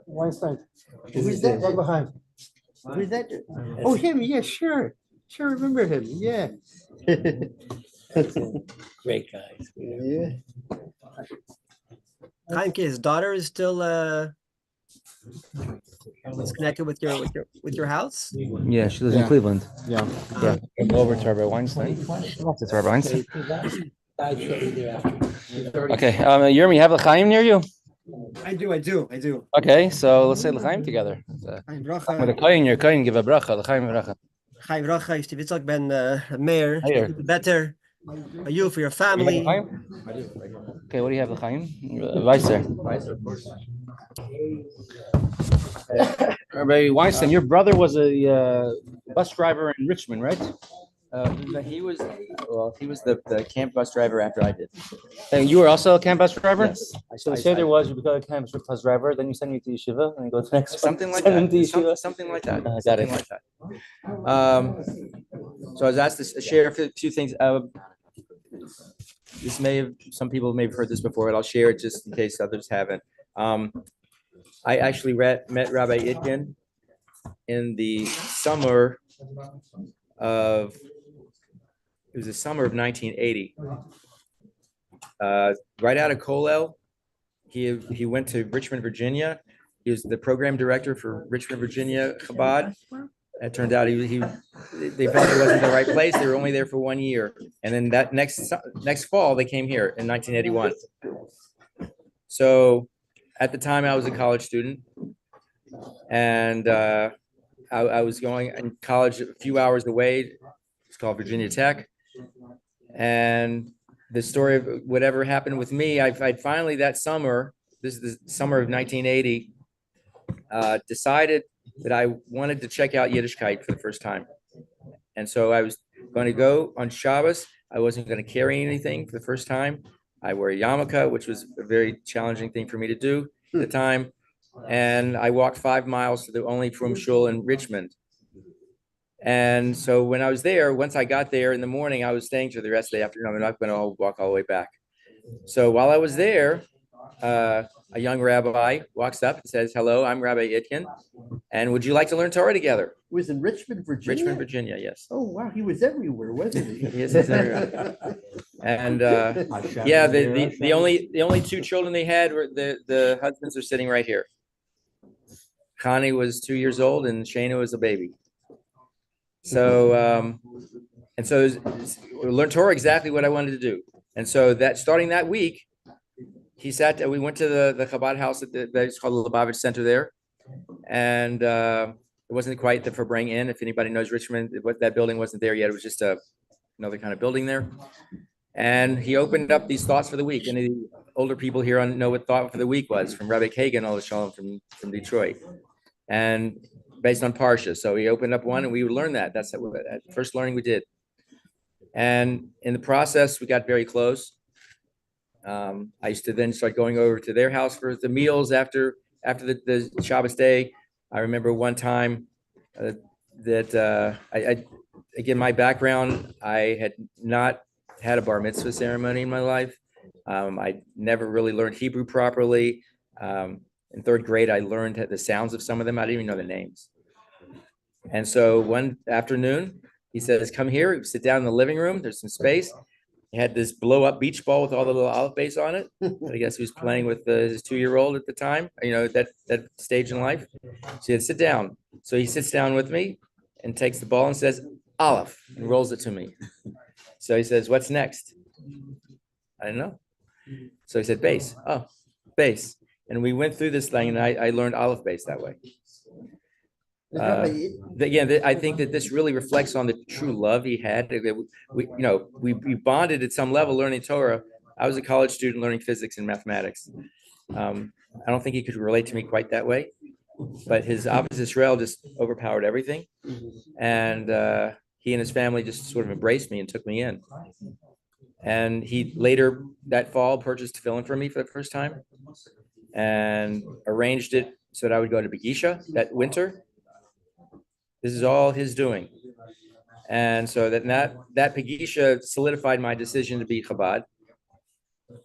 Weinstein. Who's that? Right behind. Who's that? Oh, him. Yeah, sure. Sure, remember him. Yeah. Great guys. Yeah. Chaimke, his daughter is still is connected with your house. Yeah, she lives in Cleveland. Yeah. Yeah. Go over to Rabbi Weinstein. To Rabbi Weinstein. Died shortly thereafter. Okay. Yermi, you have l'chaim near you? I do. Okay, so let's say l'chaim together. With a kohen, your kohen give a bracha. L'chaim bracha. Chaim bracha. Yitzchak ben Meir. Better. You for your family. Okay, what do you have l'chaim? Weiser. Rabbi Weinstein, your brother was a bus driver in Richmond, right? He was the camp bus driver after I did. And you were also a camp bus driver? Yes. So say there was, you become a camp bus driver, then you send me to yeshiva, and you go to the next one. Something like Send that. him to yeshiva. Something like that. Got Something it. like that. So I was asked to share a few things. This may have, some people may have heard this before, but I'll share it just in case others haven't. I actually met Rabbi Itkin in the summer of, it was the summer of 1980. Right out of Kollel, he went to Richmond, Virginia. He was the program director for Richmond, Virginia Chabad. It turned out they felt it wasn't the right place. They were only there for 1 year. And then that next fall, they came here in 1981. So at the time I was a college student, and I was going in college a few hours away. It's called Virginia Tech. And the story of whatever happened with me, I'd finally that summer, this is the summer of 1980, decided that I wanted to check out Yiddishkeit for the first time. And so I was going to go on Shabbos. I wasn't going to carry anything for the first time. I wore a yarmulke, which was a very challenging thing for me to do at the time. And I walked 5 miles to the only frum shul in Richmond. And so when I was there, once I got there in the morning, I was staying for the rest of the afternoon. I'm not going to walk all the way back. So while I was there, a young rabbi walks up and says, "Hello, I'm Rabbi Itkin, and would you like to learn Torah together?" It was in Richmond, Virginia? Richmond, Virginia, yes. Oh, wow, he was everywhere, wasn't he? Yes, he's everywhere. And yeah, the only two children they had were the husbands are sitting right here. Connie was 2 years old and Shana was a baby. So and so learn Torah exactly what I wanted to do. And so that starting that week, we went to the Chabad house at it's called the Lubavitch Center there. And it wasn't quite the Farbrengen. If anybody knows Richmond, that building wasn't there yet. It was just another kind of building there. And he opened up these thoughts for the week. And the older people here know what thought for the week was from Rabbi Kagan, all the shalom from Detroit. And based on Parsha. So he opened up one and we would learn that. That's the first learning we did. And in the process, we got very close. I used to then start going over to their house for the meals after the Shabbos day. I remember one time that again, my background, I had not had a bar mitzvah ceremony in my life. I never really learned Hebrew properly. In third grade, I learned the sounds of some of them. I didn't even know the names. And so one afternoon, he says, "Come here, sit down in the living room. There's some space." He had this blow up beach ball with all the little olive base on it. I guess he was playing with his 2-year-old at the time, that stage in life. So he said, "Sit down." So he sits down with me and takes the ball and says, "Olive," and rolls it to me. So he says, "What's next?" I didn't know. So he said, "Base." Oh, base. And we went through this thing and I learned olive base that way. Again, I think that this really reflects on the true love he had. We bonded at some level learning Torah. I was a college student learning physics and mathematics. I don't think he could relate to me quite that way, but his Ahavas Israel just overpowered everything. And he and his family just sort of embraced me and took me in. And he later that fall purchased tefillin for me for the first time and arranged it so that I would go to Begisha that winter. This is all his doing. And so that Begisha solidified my decision to be Chabad.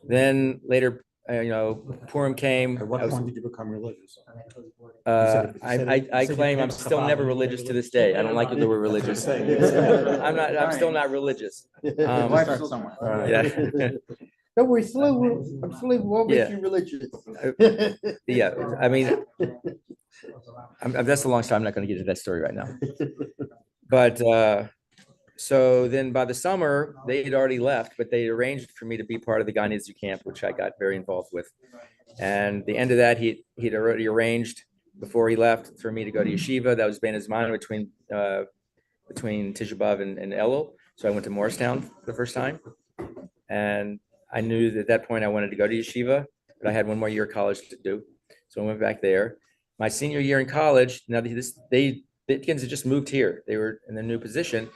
Then later, Purim came. At what point did you become religious? I claim I'm still never religious to this day. I don't like the word religious. I'm still not religious. Yeah. Don't worry, I'm slowly won't make you religious. Yeah, I mean, that's a long story. I'm not going to get into that story right now. But so then by the summer, they had already left, but they arranged for me to be part of the Gan Yizu camp, which I got very involved with. And the end of that, he'd already arranged before he left for me to go to yeshiva. That was Ben Azman between Tisha B'Av and Elul. So I went to Morristown for the first time. And I knew that at that point I wanted to go to yeshiva, but I had 1 more year of college to do. So I went back there. My senior year in college, now the Itkins had just moved here. They were in a new position.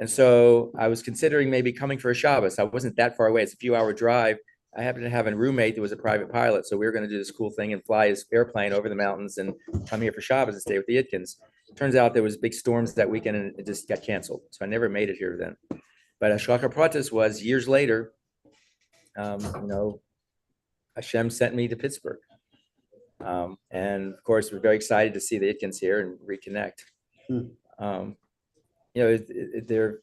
And so I was considering maybe coming for a Shabbos. I wasn't that far away. It's a few hour drive. I happened to have a roommate that was a private pilot. So we were going to do this cool thing and fly his airplane over the mountains and come here for Shabbos and stay with the Itkins. Turns out there was big storms that weekend and it just got canceled. So I never made it here then. But Shloka Pratis was years later, Hashem sent me to Pittsburgh. And of course, we're very excited to see the Itkins here and reconnect. They're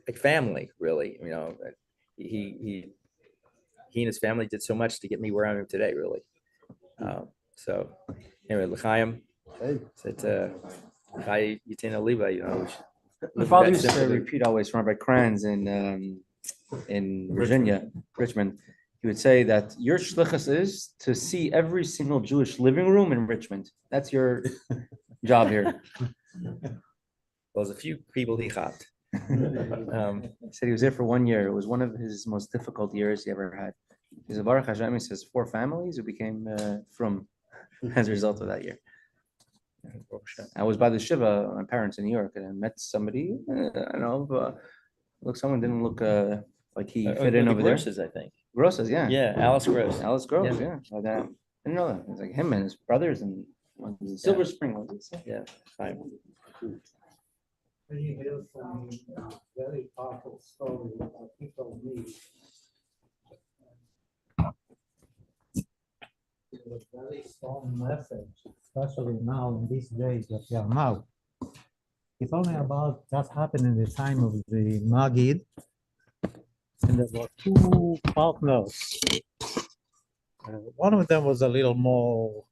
like family, really. He and his family did so much to get me where I am today, really. So anyway, L'chaim said, Chai Yitin Aliva, My father used to repeat always from Rabbi Kranz in Virginia, Richmond. He would say that your shlichus is to see every single Jewish living room in Richmond. That's your job here. Well, there's a few people he hopped. He said he was there for 1 year. It was one of his most difficult years he ever had. He's a Baruch Hashem, he says 4 families who became from as a result of that year. I was by the Shiva, my parents in New York, and I met somebody. I don't know, someone didn't look like he fit in over there. Grosses, I think. Grosses, yeah. Yeah, Alice Gross. Alice Gross, yeah. But, I didn't know that. It's like him and his brothers and Silver Spring, was it? Yeah, fine. You hear some very powerful story that he told me. It's a very strong message, especially now in these days that we are now. He told me about that happened in the time of the Magid, and there were 2 partners. One of them was a little more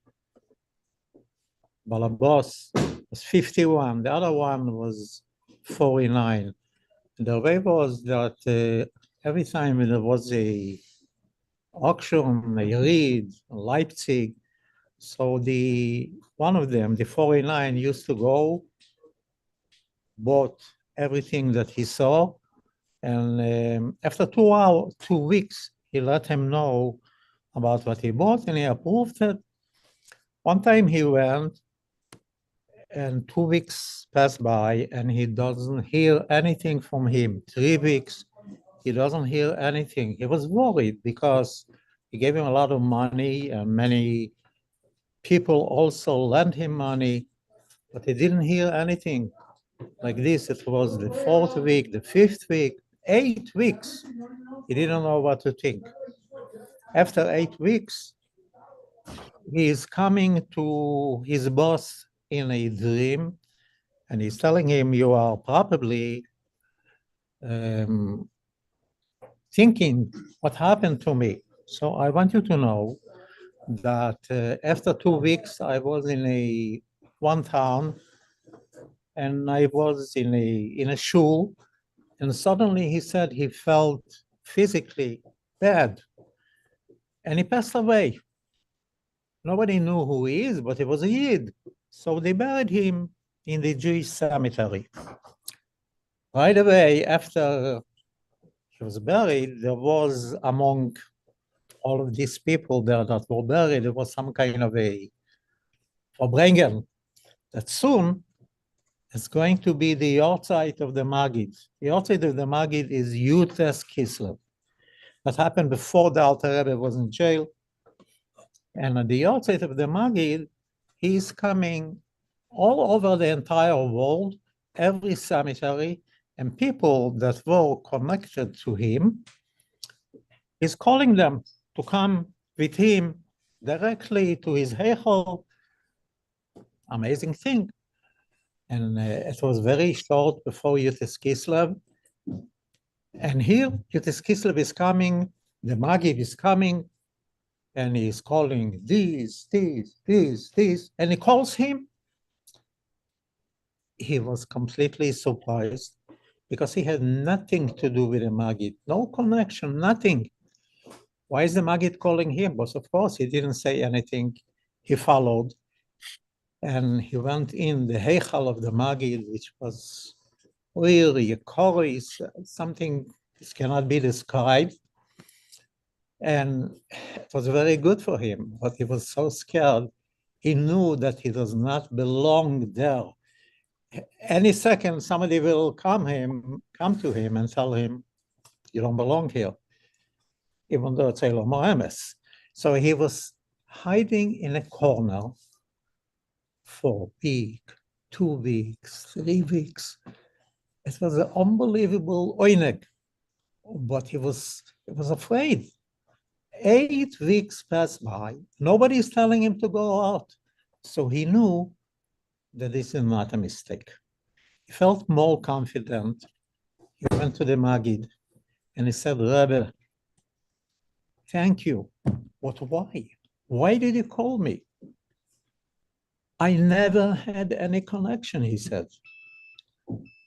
balabos, was 51. The other one was 49. The way was that every time there was a auction, a read, Leipzig, so one of them, the 49, used to go, bought everything that he saw, and after 2 weeks, he let him know about what he bought, and he approved it. One time he went, and 2 weeks passed by, and he doesn't hear anything from him. 3 weeks, he doesn't hear anything. He was worried because he gave him a lot of money, and many people also lent him money, but he didn't hear anything. Like this, it was the 4th week, the 5th week, 8 weeks. He didn't know what to think. After 8 weeks, he is coming to his boss in a dream, and he's telling him, you are probably thinking what happened to me. So I want you to know that after 2 weeks, I was in one town, and I was in a shul, and suddenly he said he felt physically bad, and he passed away. Nobody knew who he is, but he was a Yid. So they buried him in the Jewish cemetery. Right away, after he was buried, there was among all of these people there that were buried, there was some kind of a Farbrengen that soon is going to be the Yortzeit of the Magid. The Yortzeit of the Magid is Yutes Kislev. That happened before the Alter Rebbe was in jail. And at the Yortzeit of the Magid, he's coming all over the entire world, every cemetery, and people that were connected to him, he's calling them to come with him directly to his Heichal. Amazing thing. And it was very short before Yutes Kislev. And here, Yutes Kislev is coming, the Magid is coming, and he's calling these, and he calls him. He was completely surprised because he had nothing to do with the Magid, no connection, nothing. Why is the Magid calling him? But of course, he didn't say anything. He followed, and he went in the Heichal of the Magid, which was really a chorus, something that cannot be described. And it was very good for him, but he was so scared. He knew that he does not belong there. Any second, somebody will come to him and tell him, you don't belong here, even though it's Elohim Emes. So he was hiding in a corner for a week, 2 weeks, 3 weeks. It was an unbelievable oineg, but he was afraid. 8 weeks passed by. Nobody is telling him to go out. So he knew that this is not a mistake. He felt more confident. He went to the Magid and he said, Rabbi, thank you. But why? Why did you call me? I never had any connection, he said.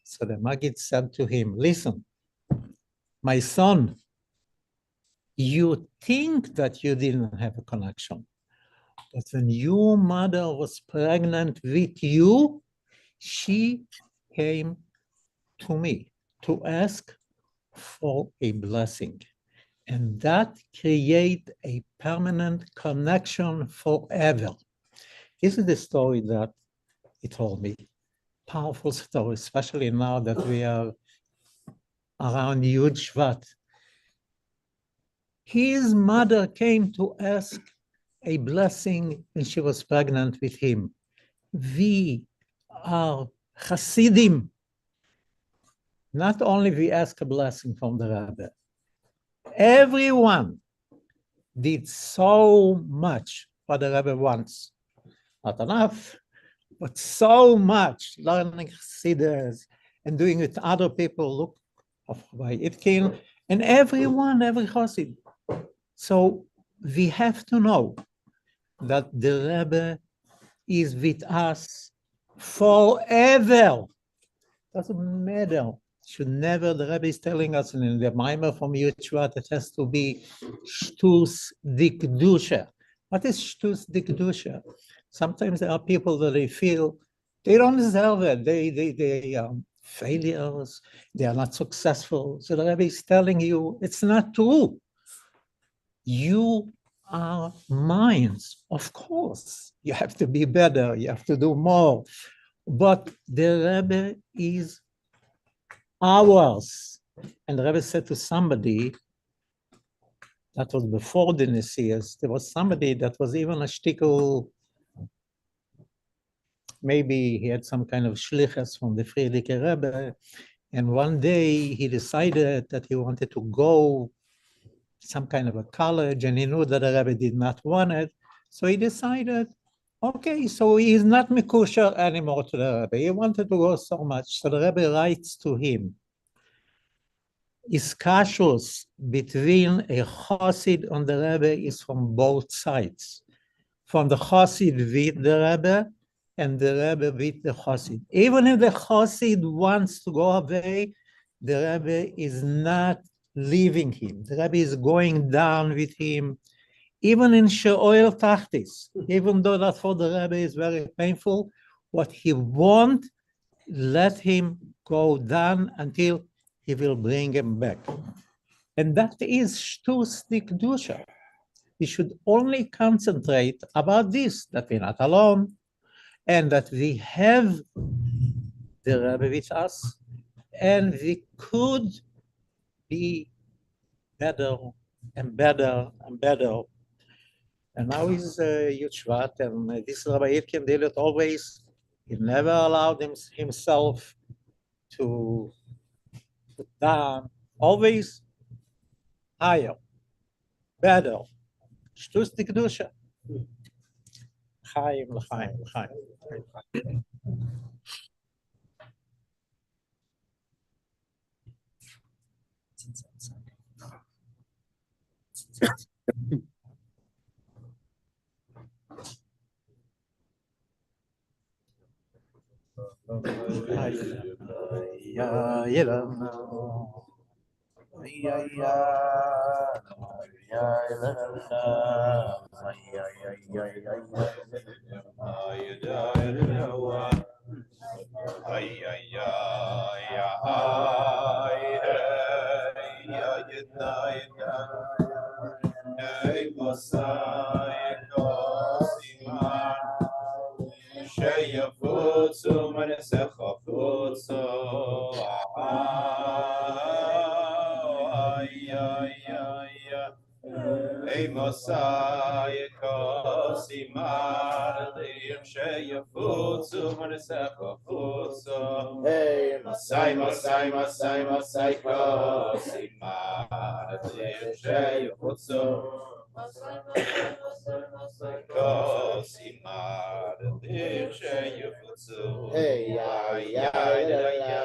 So the Magid said to him, listen, my son, you think that you didn't have a connection, but when your mother was pregnant with you, she came to me to ask for a blessing. And that create a permanent connection forever. This is the story that he told me. Powerful story, especially now that we are around Yud Shevat. His mother came to ask a blessing when she was pregnant with him. We are Hasidim. Not only we ask a blessing from the Rabbi, everyone did so much what the Rabbi wants. Not enough, but so much, learning Chassidus and doing it to other people. Look of Rabbi Itkin and everyone, every Chassid. So we have to know that the Rebbe is with us forever. Doesn't matter. Should never, the Rebbe is telling us in the Maimer from Yitzchak, it has to be Shtus Dikdusha. What is Shtus Dikdusha? Sometimes there are people that they feel they don't deserve it. They are failures. They are not successful. So the Rebbe is telling you, it's not true. You are minds, of course. You have to be better. You have to do more. But the Rebbe is ours. And the Rebbe said to somebody, that was before the Nesias, there was somebody that was even a shtickle, maybe he had some kind of shlichus from the Friedrich Rebbe, and one day he decided that he wanted to go some kind of a college, and he knew that the Rebbe did not want it, so he decided, okay, so he is not Mikusher anymore to the Rebbe. He wanted to go so much, so the Rebbe writes to him, Iskashus between a Chassid and the Rebbe is from both sides. From the Chassid with the Rebbe and the Rebbe with the Chassid. Even if the Chassid wants to go away, the Rebbe is not leaving him. The Rebbe is going down with him, even in She'oel Tachtis, even though that for the Rebbe is very painful, what he won't let him go down until he will bring him back. And that is Shtus Dikdusha. We should only concentrate about this, that we're not alone, and that we have the Rebbe with us, and we could be better and better and better. And now is Yud Shvat, and this Rabbi Itkin did it always. He never allowed himself to put down, always higher, better. Shtus Dikdusha. Chaim, l'chaim, l'chaim. Hey Mosai Kosimar Sheyafutsu Manasefa Futsu Hey Mosai Mosai Mosai Mosai Kosimar Sheyafutsu Kosimar Sheyafutsu Hey ya ya ya ya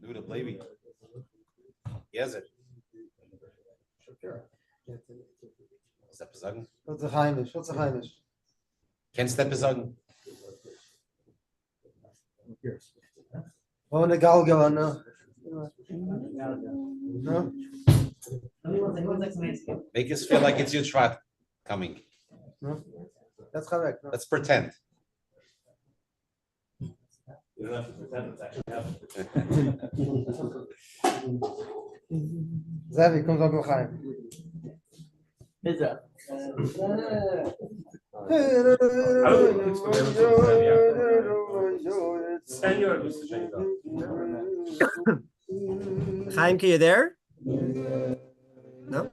Do the Levi. Yes, it. Is that besagen? What's a heimisch? What's a heimisch? Kennst du das besagen? Ohne Galgala, no. No? Make us feel like it's Yitzchak coming. No? That's correct. No? Let's pretend. You don't have to pretend it's actually happening. Zevi, comes up with Chaim. Chaimke, you there? No?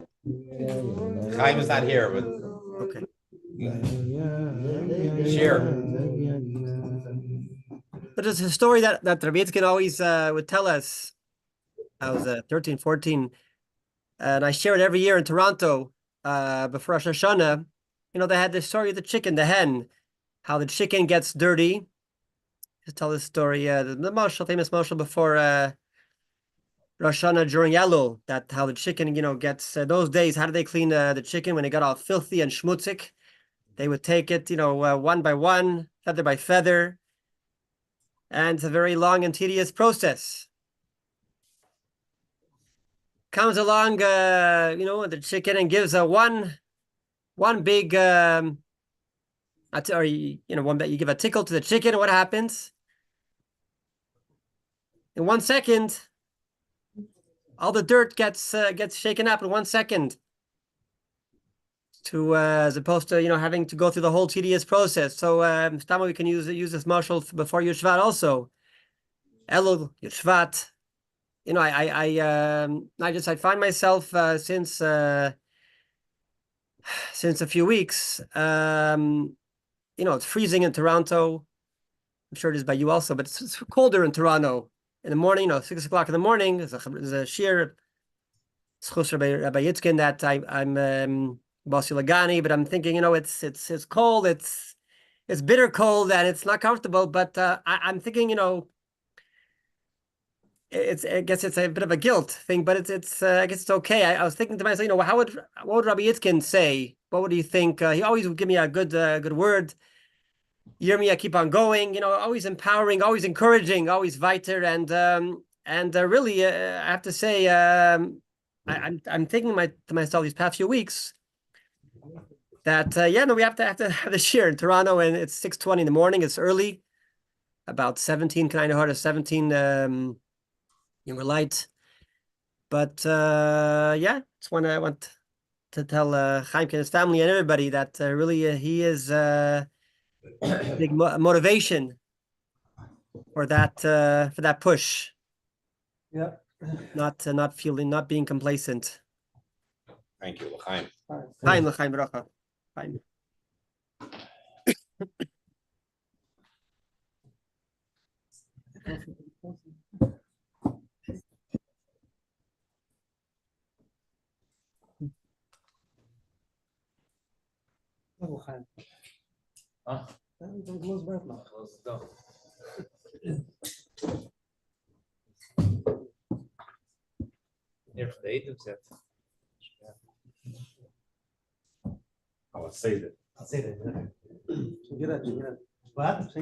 Chaim is not here, but Okay. share. But it's a story that Rabbi Itkin always would tell us. I was 13, 14, and I share it every year in Toronto before Rosh Hashanah. You know, they had this story of the chicken, the hen, how the chicken gets dirty. Just tell this story, the mashal, famous mashal before Rosh Hashanah during Elul, that how the chicken, you know, gets, those days, how did they clean the chicken when it got all filthy and schmutzig? They would take it, you know, one by one, feather by feather, and it's a very long and tedious process. Comes along, you know, the chicken and gives a one big, or you know, one that you give a tickle to the chicken. And what happens? In 1 second, all the dirt gets shaken up in 1 second. To as opposed to, you know, having to go through the whole tedious process. So Stama, we can use this marshal before Yeshvat also. Elul, Yeshvat. You know, I find myself since a few weeks, you know, it's freezing in Toronto. I'm sure it is by you also, but it's colder in Toronto in the morning. You know, 6 o'clock in the morning. There's a sheer Rabbi Yitzchak that I'm Basi Lagani, but I'm thinking, you know, it's cold. It's bitter cold and it's not comfortable. But I'm thinking, you know, I guess it's a bit of a guilt thing, but it's I guess it's okay. I was thinking to myself, you know, what would Rabbi Itkin say? What would he think? He always would give me a good word. Yirmiyah, keep on going. You know, always empowering, always encouraging, always weiter. And really, I have to say, I'm thinking to myself these past few weeks that yeah, no, we have to have this year in Toronto, and it's 6:20 in the morning. It's early, about 17 kind of hard to 17. Younger light, but yeah, it's one I want to tell Chaimke and his family and everybody that really he is big motivation for that push. Yeah. Not being complacent. Thank you, L'chaim. Chaim l'chaim bracha. Chaim. Here for the agents yet. I'll say that. I'll say that. What?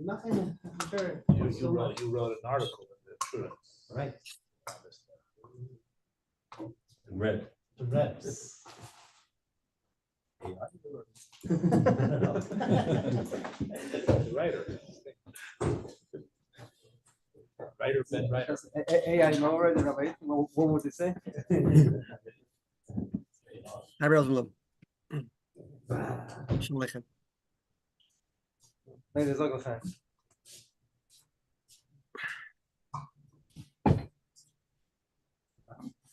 Nothing. Sure. You wrote an article in the True. Right. In red. Red. Writer. Writer, Ben Writer. Hey, I know already, Rabbi. What would you say? Ladies, look at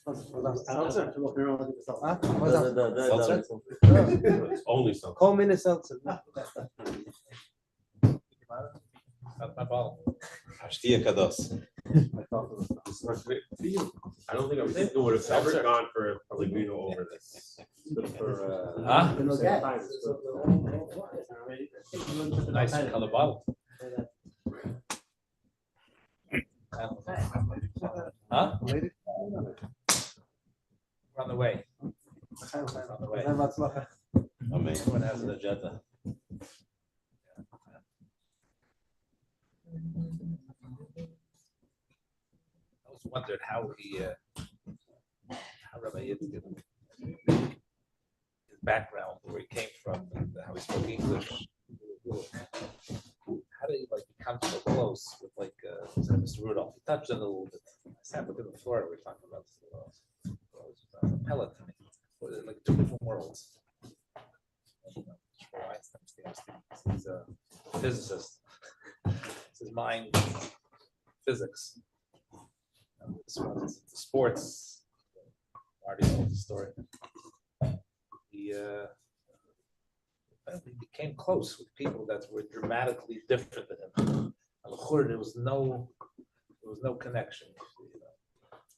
It's only something. Call me the seltzer. Not my bottle. Ashtia Kados. I don't think it would have ever gone for Pellegrino over this. Nice color bottle. Huh? We're on the way. Everyone has an agenda. I always wondered how Rabbi Itkin, his background, where he came from, and how he spoke English. How did he become so close with Mr. Rudolph? He touched on it a little bit. I sat with him in Florida. We were talking about pellet, like two different worlds. He's a physicist. It's his mind, physics. Sports. Marty knows the story. He became close with people that were dramatically different than him. There was no connection.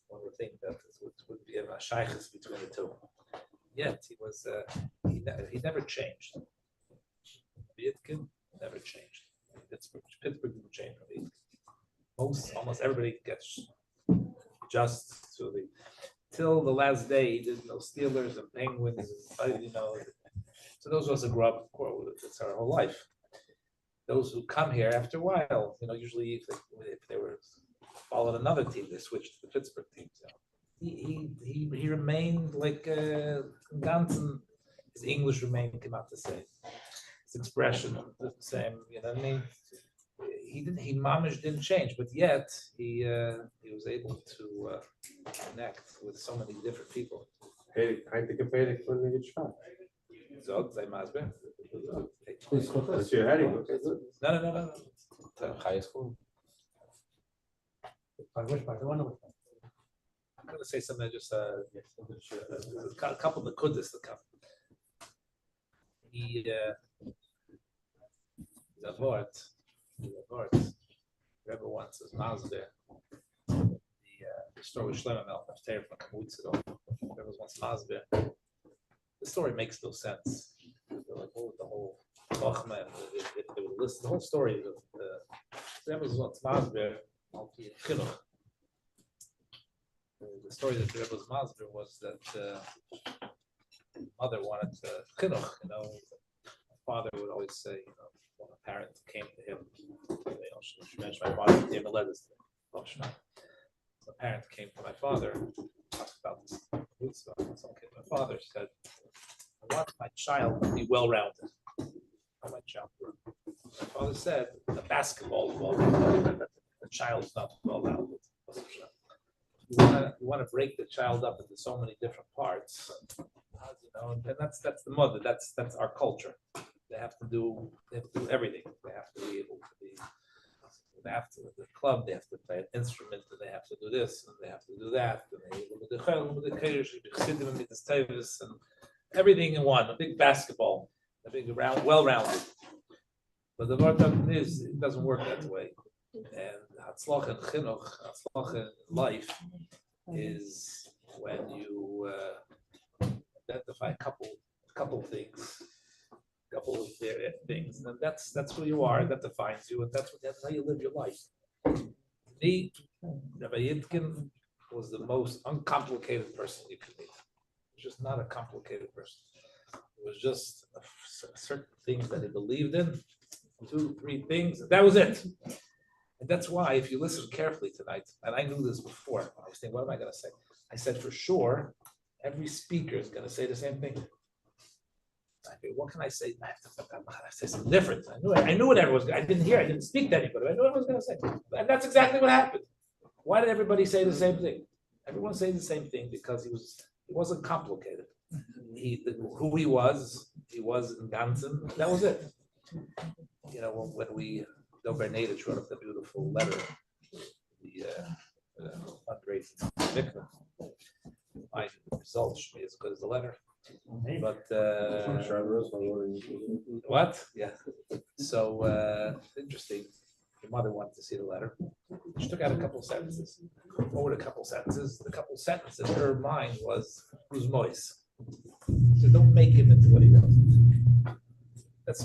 One would think that it would be a shaykhis between the two. Yet he never changed. Itkin never changed. Pittsburgh didn't change. Almost everybody gets just to till the last day. He did Steelers and Penguins, So those of us that grew up, it's our whole life. Those who come here after a while, usually if they were followed another team, they switched to the Pittsburgh team. So he remained like Gansen. His English remained came out the same. His expression the same. He mamish didn't change, but yet he was able to connect with so many different people. Hey, I think a Pedic for the Yitzchak. So say Masber. That's your heading. No. High school. I'm going to say something. Just a couple of kudus to come. The Rebbe wants his Masber. The story with Shlomo Melch from a couple weeks ago. Rebbe wants Masber. The story makes no sense. They're like, what was the whole Chochmah? If they would listen, the whole story of the Rebbe wants Masber. The story that the Rebbe's Masber was that mother wanted chinuch. My father would always say, when a parent came to him, my father came to let us. A parent came to my father, talked about this. Someone came to my father, said, I want my child to be well-rounded. My child. My father said, the basketball is well-rounded. The child's not well-rounded. you wanna break the child up into so many different parts. And that's the mother. That's our culture. They have to do everything. They have to be able to be. They have to the club. They have to play an instrument, and they have to do this, and they have to do that, and everything in one. A big basketball, a big well-rounded. But the Vartan is it doesn't work that way. And Hatzlach and Chinuch, Hatzlach in life is when you identify a couple things, and that's who you are. That defines you, and that's how you live your life. Me, Rabbi Itkin was the most uncomplicated person you could meet. He was just not a complicated person. It was just certain things that he believed in, 2-3 things, and that was it. And that's why, if you listen carefully tonight, and I knew this before, I was thinking, what am I going to say? I said, for sure, every speaker is going to say the same thing. I mean, what can I say? I have to say something different. I knew what everyone was. I didn't speak to anybody. I knew what I was going to say, and that's exactly what happened. Why did everybody say the same thing? Everyone say the same thing because he wasn't complicated. Who he was in Gansen. That was it. When we. Bernadette wrote up the beautiful letter, the fundraising victim. My results should be as good as the letter, but what? Yeah. So interesting. Your mother wanted to see the letter. She took out a couple sentences. What were the couple sentences? The couple sentences in her mind was "Who's Moise?" So don't make him into what he doesn't.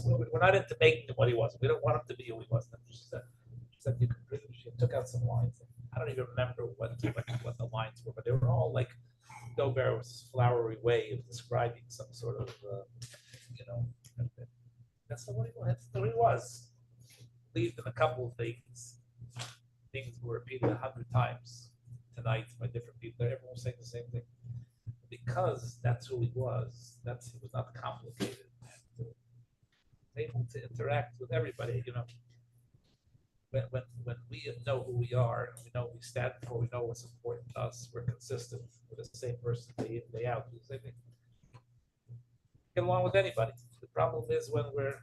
We're not into making him what he wasn't. We don't want him to be who he wasn't. She said you could. She took out some lines. I don't even remember what the lines were, but they were all like Dober's flowery way of describing some sort of, that's what he was. Believed in a couple of things. Things were repeated 100 times tonight by different people. Everyone was saying the same thing because that's who he was. He was not complicated. Able to interact with everybody, when we know who we are, we know what we stand for, we know what's important to us, we're consistent with the same person day in, day out, do the same thing. Get along with anybody. The problem is when we're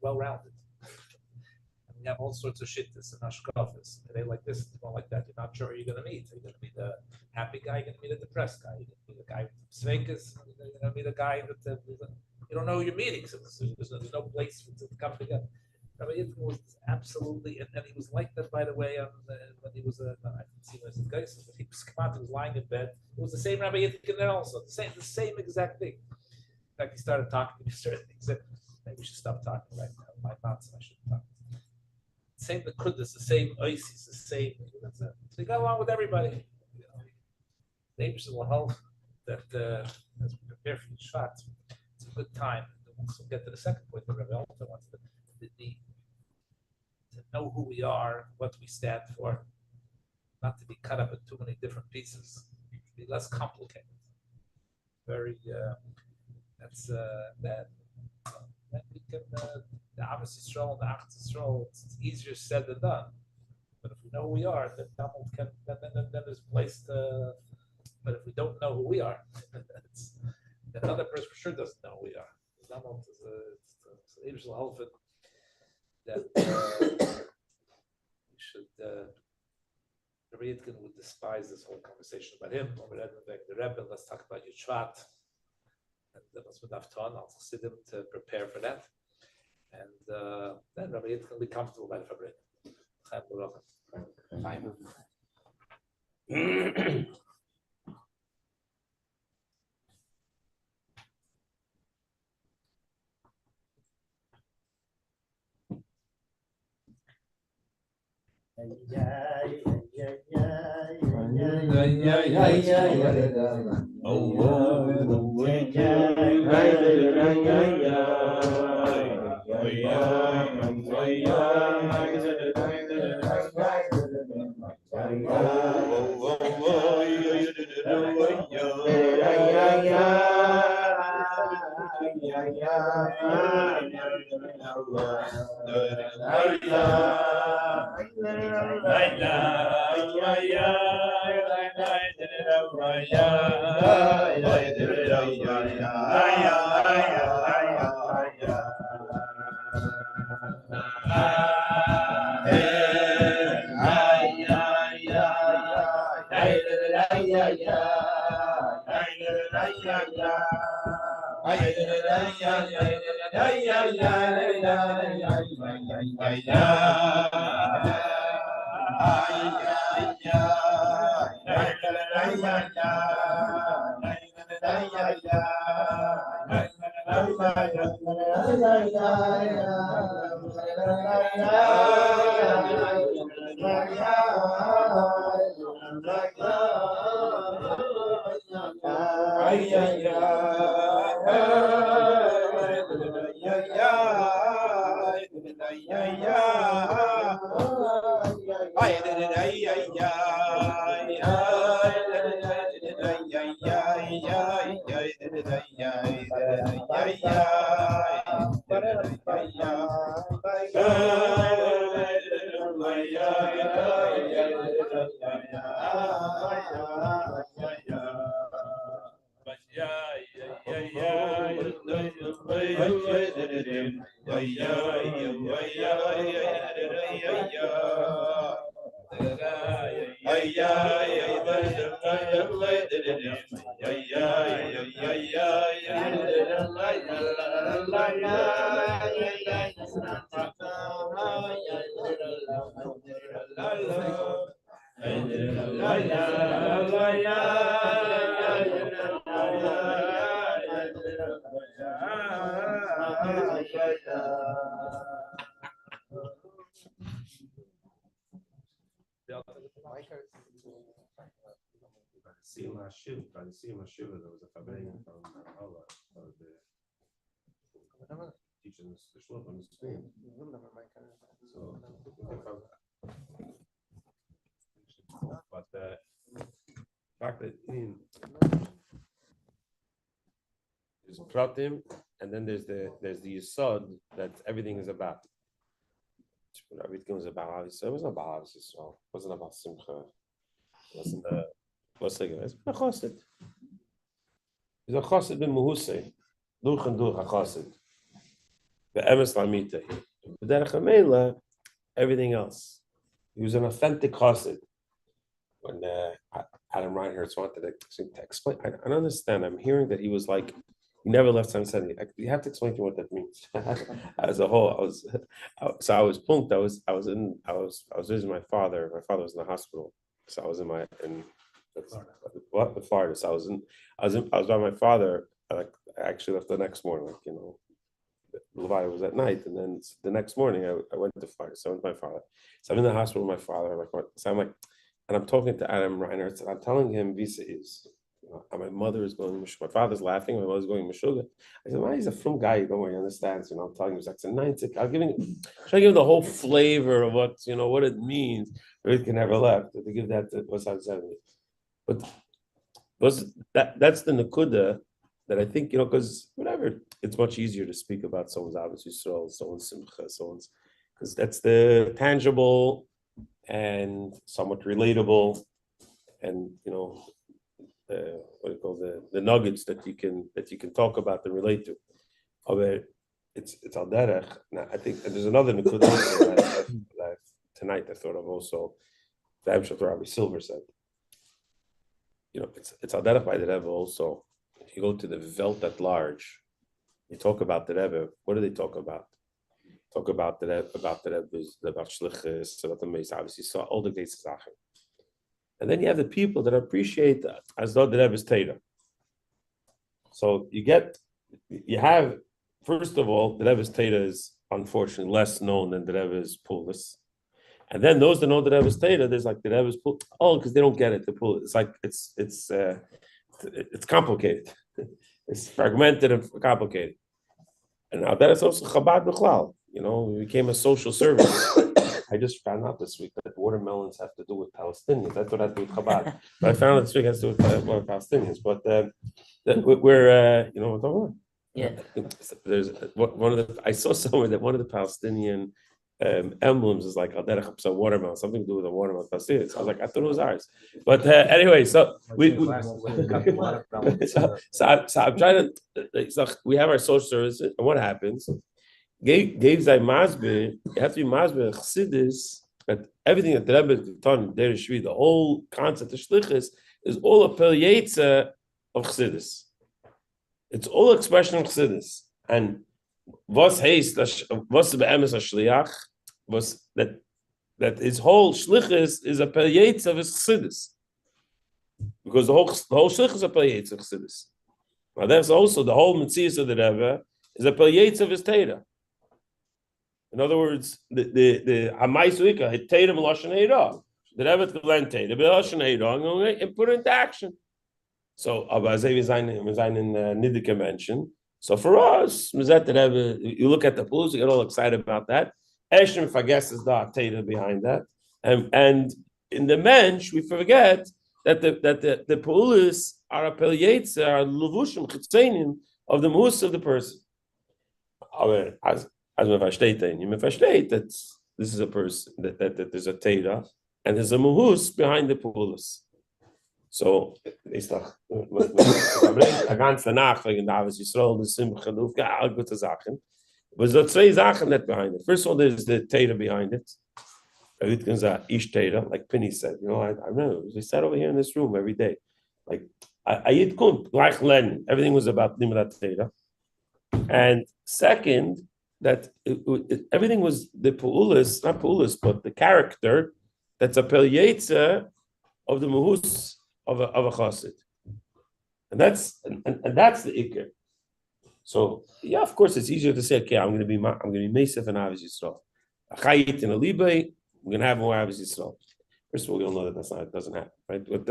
well-rounded. And we have all sorts of shittas and hashkafas. Today like this, tomorrow like that. You're not sure who you're going to meet. Are you going to meet a happy guy? You're going to meet a depressed guy? You're going to meet a guy with svekas? You're going to meet a guy that you don't know your meetings. There's no place to come together. Rabbi Itkin was absolutely, and he was like that, by the way, when he was I didn't see him as a guy, but he was lying in bed. It was the same Rabbi Itkin there also, the same exact thing. In fact, he started talking to me certain things. Said, maybe we should stop talking right now. My thoughts, I shouldn't talk. Same the kudus, the same oasis, the same. So he got along with everybody. Neighbors will help that as we prepare for the Shevat. It's a good time. We'll get to the second point that Rabbi also wants to know who we are, what we stand for, not to be cut up in too many different pieces, to be less complicated. Very, that's that we can, the Abbas Yisrael and the Achaz Yisrael, it's easier said than done. But if we know who we are, then there's a place to, but if we don't know who we are, then another person for sure doesn't know who we are. It's that we should, Rabbi Itkin would despise this whole conversation about him. The Rebbe, let's talk about your Shevat. And that's what I've taught. I'll sit him to prepare for that. And then Rabbi Itkin will be comfortable by the Farbrengen. There was a Farbrengen from Allah, teaching us the Shloshim on the screen. But the fact that there's pratim, and then there's the yesod that everything is about. Everything was about obviously. It wasn't about obviously. So it wasn't about simcha. It wasn't a what's like it's a chassid. He's a chassid ben muhusay, durch and durch a chassid. The emes lamita. The derech hamela, everything else. He was an authentic chassid. When Adam Reinhardt wanted to explain, I don't understand. I'm hearing that he was like, he never left San Sandy. You have to explain to me what that means. As a whole, I was punked. I was visiting my father. My father was in the hospital, so I was in Florida. So I was by my father. I actually left the next morning. Like, you know, Lubavitch was at night, and then the next morning I went to Florida. So I went with my father. So I'm in the hospital with my father. And I'm talking to Adam Reinhardt, and I'm telling him Visa is. My mother is going. My father's laughing. My mother's going Meshuggah. I said, "Why he's a from guy? You don't worry, he understands." You know, I'm telling him, it's a 9-6. I'll give him the whole flavor of what it means. It can never left to give that to what's outside of me. But that's the nakuda that I think, because whatever, it's much easier to speak about someone's Ahavas Yisrael, someone's simcha, because that's the tangible and somewhat relatable, and what do you call the nuggets that you can talk about and relate to. It's al derech. Now I think there's another nakuda that tonight I thought of also. The Rabbi Silver said, it's al derech by the Rebbe also. If you go to the Welt at large, you talk about the Rebbe. What do they talk about? Talk about the Rebbe, about Shlichus, about the Meis, obviously saw all the great Sachen. And then you have the people that appreciate that as though the Rebbe is Torah. So you have, first of all, the Rebbe's Torah is unfortunately less known than the Rebbe's Pulis. And then those that know the Rebbe's Torah, there's like the Rebbe's Pulis. Oh, because they don't get it, the Pulis. It's like, it's complicated. It's fragmented and complicated. And now that is also Chabad B'chlal. We became a social service. I just found out this week that watermelons have to do with Palestinians. That's what I have to do with Chabad. But I found out this week it has to do with Palestinians. But we're, we're talking about. Yeah. There's one of the, I saw somewhere that one of the Palestinian emblems is like some watermelon, something to do with a watermelon. I was like, I thought it was ours. But anyway, so so I'm trying to, so we have our social services, and what happens? Gave Zay Masbe, you have to be Masbe Chassidus, that everything that the Rebbe taught there is the whole concept of Shlichus is all a Pel of Chassidus. It's all expression of Chassidus. And was heißt, was be'emes a Shliach, was that his whole Shlichus is a Pel of his Chassidus. Because the whole Shlichus is a Pel of Chassidus. Now that's also the whole Metzias of the Rebbe is a Pel of his Torah. In other words, the Amaisuika hit Tatum Lashon Eira. The Rebbe to learn Tatum Lashon Eira and put it into action. So, aber we zijn in Nidike mention. So for us, you look at the pools, you get all excited about that. Eshem fagesses the Tatum behind that, and in the mensch we forget that the pools are a pelyetz, are levushim chitzenim of the mus of the person. Aber as we versteht that this is a person that there's a Teda and there's a muhus behind the pulus. So it's like a ganze Nacht wegen Davis Yisrael, the Simcha, all good Sachen. But there's two Sachen that behind it. First of all, there's the Teda behind it. Itkin is a ish Teda, like Penny said. You know, I remember we sat over here in this room every day. Like Itkin, like Len, everything was about Nimrat Teda. And second, that everything was the Pu'ulis, not Pu'ulis, but the character that's a Pel of the Muhus of a Chassid. And that's the Iker. So yeah, of course it's easier to say, okay, I'm gonna be Mesef and Avis Yisrael. Achayit in a Libe, I'm gonna have more Avis Yisrael. First of all, we all know that it doesn't happen, right? But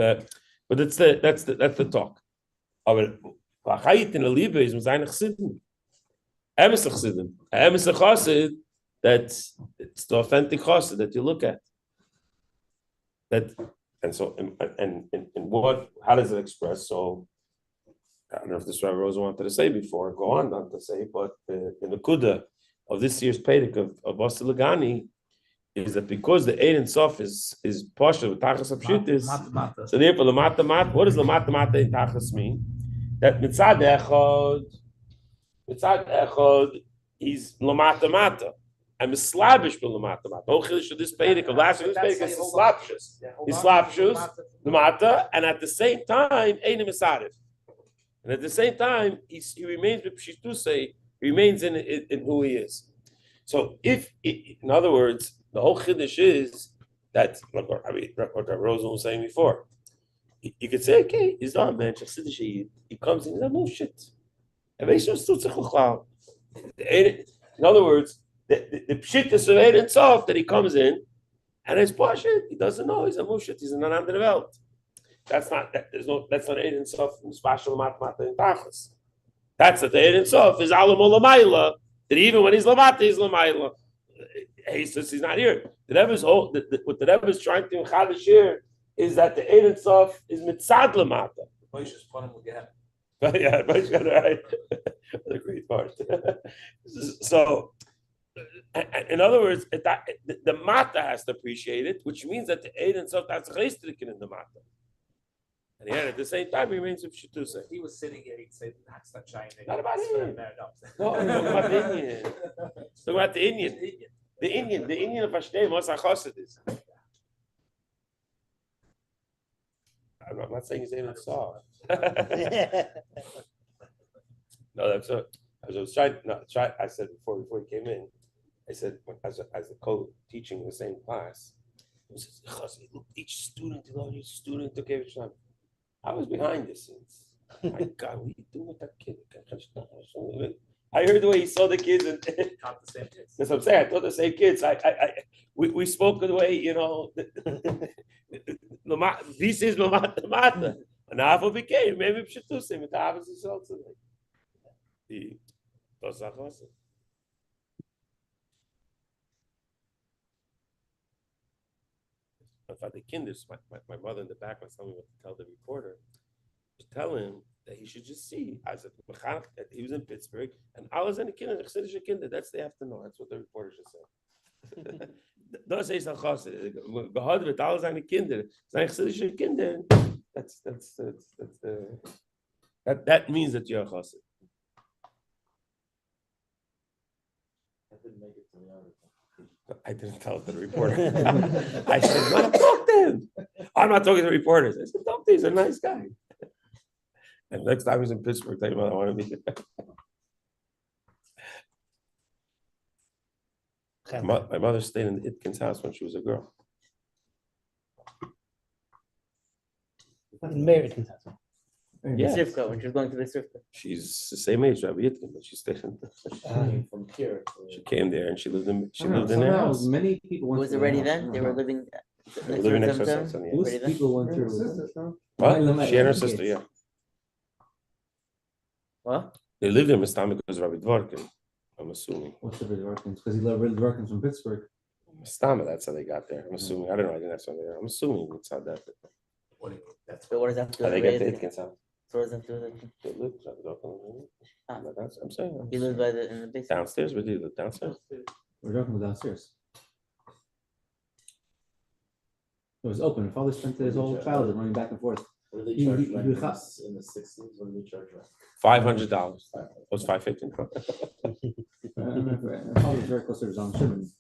that's the talk. Aber Achayit in a Libe is Mezayna Chassidin. Emes Chassidin. Emes Chassid, that's it's the authentic Chassid that you look at. That and so and what? How does it express? So I don't know if this Rabbi Rosa wanted to say before. Go on, not to say, but the Nakuda of this year's Pedic of Basi Lagani is that because the Ein Sof is partial with Tachas Apshitis. So therefore, the Matamat. What does the Matamat in Tachas mean? That Mitzad Echad is Lamatamata. And Mislabish for Lamatamata. No chilish of this Pedic of last year's Pedic is Slapshus. He's Slapshus, Lamata, and at the same time, Ein Misadif. And at the same time, he remains with Pshituse, he remains in who he is. So in other words, the whole Chiddush is that, like what Rosa was saying before, you could say, okay, he's not a man, he comes in, he's like, no shit. In other words, the Pshittus of Ein Sof that he comes in, and it's Pashit, he doesn't know, he's a Mushit, he's an under developed. That's not Ein Sof special Matmata in Tachlis. That's that the Ein Sof is Alam Olamayla, that even when he's Lamata, he's Lamayla. He's not here. What the Rebbe is trying to Chadash here is that the Ein Sof is Mitzad Lamata. Yeah, right. That's a great part. So, in other words, the Mata has to appreciate it, which means that the Ein Sof has Chaystrikin in the Mata. And yet, at the same time, he remains with Shituse. He was sitting here, he'd say, that's not China. Not about him. No, I'm talking about the Indian. Talking about the Indian. The Indian of Hashem, what's a chassid is. I'm not saying he's even soft. No, that's what I was trying. I said before he came in, I said as a co-teaching in the same class, he says, each student took care of each other. I was behind the scenes. My God, what are you doing with that kid? I heard the way he saw the kids, and Not the same kids. that's what I'm saying. I thought the same kids. We spoke the way, you know. This is Mata. And Ava became maybe Pshitusim with Ava's results. He does that also. But the kinders, my mother in the back was telling me what to tell the reporter. Tell him that he should just see as a mechanech that he was in Pittsburgh and alles seine Kinder, chassidische Kinder. That's they have to know. That's what the reporter should say. Das ist ein Chassid. Gehad wird alle seine Kinder, seine chassidische Kinder. That means that you're a chassid. I didn't tell it to the reporter. I said, "Not talk to him." I'm not talking to reporters. I said, "Talk to him. He's a nice guy." And next time he's in Pittsburgh, tell him I want to meet him. My mother stayed in Itkin's house when she was a girl. Married in house. Yeah. Sifka, when she was going to the Sifka. She's the same age, Rabbi Itkin, but she stayed in. From here. She came there and she lived in their Somehow house. many people went Was to it their ready house. then? They were living They were living next to her them? son, yeah. Most Already then? people went through. What? She and her sister, yeah. What? They lived in Mistama because Rabbi Dvorkin, I'm assuming. What's the Dworkins? Because he lived working from Pittsburgh. Mistama, that's how they got there. I'm assuming. I don't know. I didn't have something there. I'm assuming it's how that. But what does that have to do How with they get to Rabbi Itkin's house. So what does that have to do with it? They lived. Rabbi Dvorkin. I'm saying. He lived in the basement. Downstairs, but he lived downstairs. We're talking about downstairs. It was open. Father spent his whole childhood running back and forth. What did He- they charge he- rent he- in the 60s? What did they charge rent? $500. It was $550. I remember my father was very close to his own Shimon.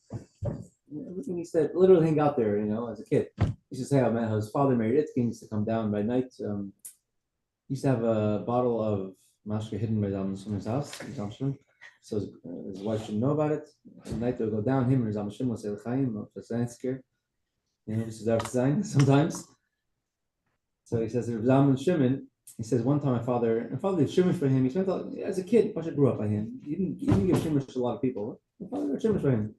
Everything he said, literally hang out there, as a kid. He used to say how his father married Itkin, used to come down by night. He used to have a bottle of mashka hidden by Zalman Shimon's house, so his wife shouldn't know about it. At night they would go down, him and Zalman Shimon would say l'chaim, scared. This is our design sometimes. So he says, Zalman Shimon, he says one time my father did Shimon for him. He spent as a kid, Pasha grew up by him. He didn't give Shimon to a lot of people. My father got Shimon for him.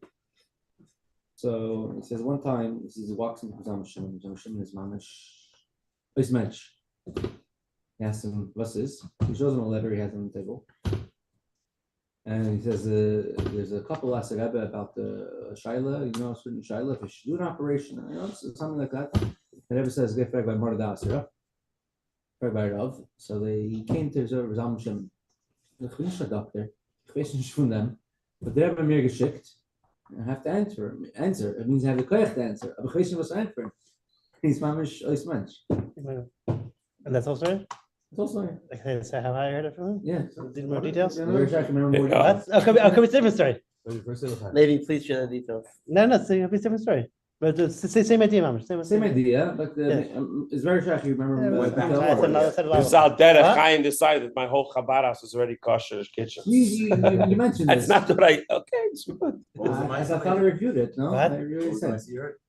So he says one time, he walks into Zalman Shimon. Zalman Shimon is mensch. He asks him, what's this? He shows him a letter he has on the table. And he says, there's a couple asked Rabbi about the Shaila, a certain Shaila, if you should do an operation, something like that. The Rebbe says, get back by Mordechai, by Rav. So he came to Zalman Shimon. The Chnisha doctor, from them, but the Rebbe mir geschickt. I have to answer. It means I have the koyach to answer. Aber ich was answering. He's mamish ois mensch. And that's also it? It's also Okay, so have I heard it from him? Yeah. Did more details? Remember more What? Oh, could be a different story. details. Lady, please share the details. No, it's a different story. But it's the same idea, Mamish. Same idea, but it's very sharp. You remember This out there, Chaim decided my whole Chabad house was already kosher kitchen. You mentioned That's this. not what okay, it's good. I thought I reviewed it. No, What? I really said.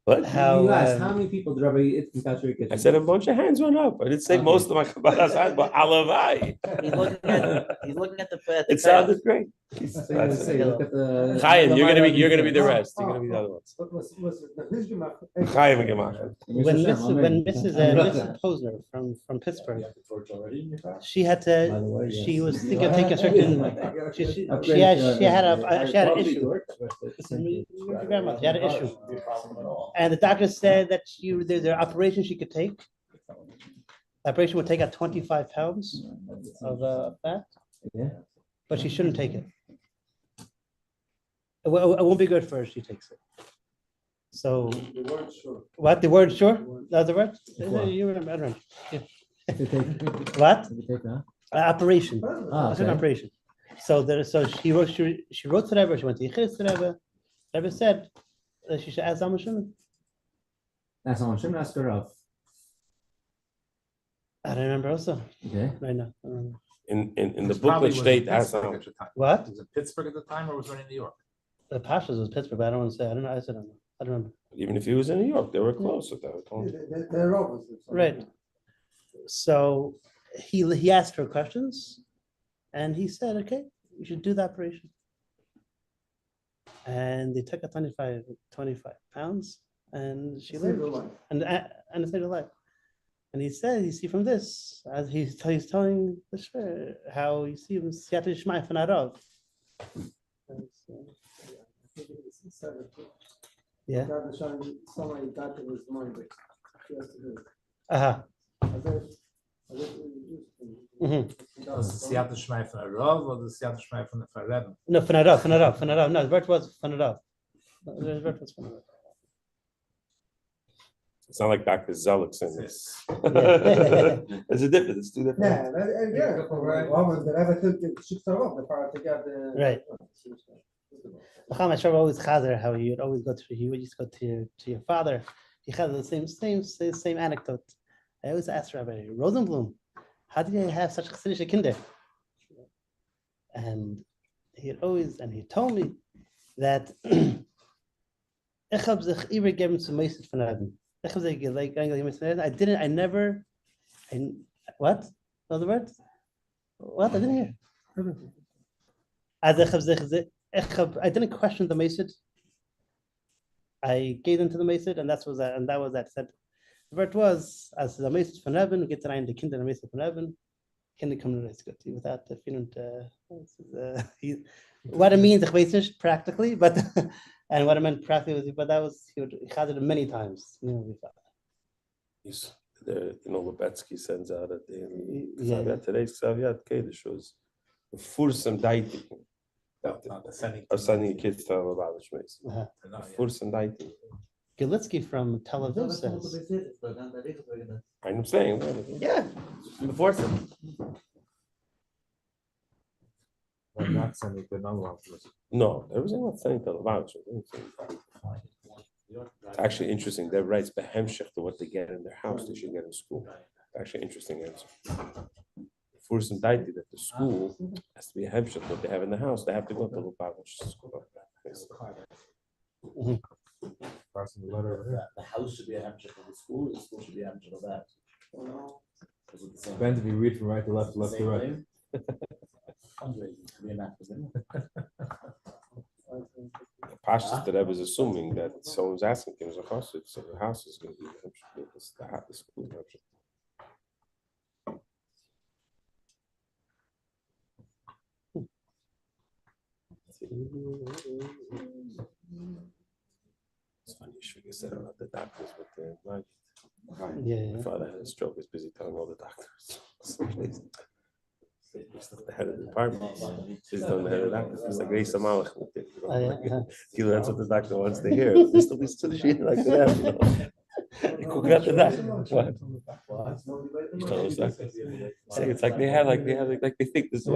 What? You asked how many people did Rabbi Itkin touch your kitchen? I said a bunch of hands went up. I didn't say most of my Chabad house hands, but alavai. He's looking at the It sounded great. Chaim, you're gonna be the rest. You're gonna be the other ones. Chaim and Gemach. When Mrs. Posner from Pittsburgh, she had to. She was thinking of taking a certain. She had an issue. Your grandmother, she had an issue, and the doctor said that there's an operation she could take. The operation would take out 25 pounds of fat, but she shouldn't take it. It won't be good for her if she takes it. So what? They weren't sure? That's the word? You remember? I don't know. What? Operation. It's an operation. So she wrote to the Rebbe. She went to Yichis to the Rebbe. The Rebbe said that she should ask Zalman Shimon. That's Zalman Shimon asked her off. I don't remember also. Okay. Right now. In the booklet state as What? Was it Pittsburgh at the time or was it in New York? The Pashas was Pittsburgh, but I don't want to say. I don't know. I said I don't know. I don't remember. Even if he was in New York, they were close with that. They're opposite. Right. So he asked her questions, and he said, "Okay, you should do the operation." And they took a 25 pounds, and she lived, and it saved her life. And he said, "You see from this, as he's telling the shver, how you see him siyata shmai fanarov." Yeah. Das ist the Siyata Shmai von der Rav or the Siyata Shmai from the Farbrengen? No, von der Rav, von der Rav, von der Rav. No, the word was von der Rav. The word was von der Rav. It's not like Dr. Zelik saying this. Yeah. There's a difference. It's two different. Yeah, Roman, the Rebbe took the Shiksa the part to get the. Right. Chacham Hashem always chazer how he would always go to, he would just go to your father. He had the same anecdote. I always asked Rabbi Rosenblum, how did you have such chassidische kinder? And he told me that ich hab sich übergeben zu Meister von Adam. Ich hab sich like I never, what? Other words? What? I didn't hear. As I didn't question the Meister. I gave them to the Meister, and that was that. Said the word was as the Meister von Heaven get rein the Kinder Meister von Heaven. Kinder come to good without the feeling. What it means, ich weiß nicht practically, but and what I meant practically was, but that was he had it many times. He's the Lubetsky sends out a daily. Yeah. Today's Xavier Kedish was the Fursum Daiti. Are sending kids to Lubavitch Center. Fursum Daiti. Gilitsky from Tel Aviv says. I'm saying. Yeah, before some. Not sending the non-Lubavitch. No, there was not saying to Lubavitch. It's actually interesting. That writes behemshech to what they get in their house, they should get in school. Actually, interesting answer. First and daiti that the school has to be a hemshech what they have in the house. They have to go to Lubavitch school. The house should be a hemshech of the school should be a hemshech of that. Depends if you read from right to left, left to right. The pashtus that I was assuming that someone's asking him, so the house is going to be the school. It's funny, you said about the doctors with the like. Yeah. My father had a stroke, was busy telling all the doctors. He's the head of the department. He's telling the head of the doctors. It's like Reisa Malach. That's what the doctor wants to hear. This to the shit like that. It's like they think this is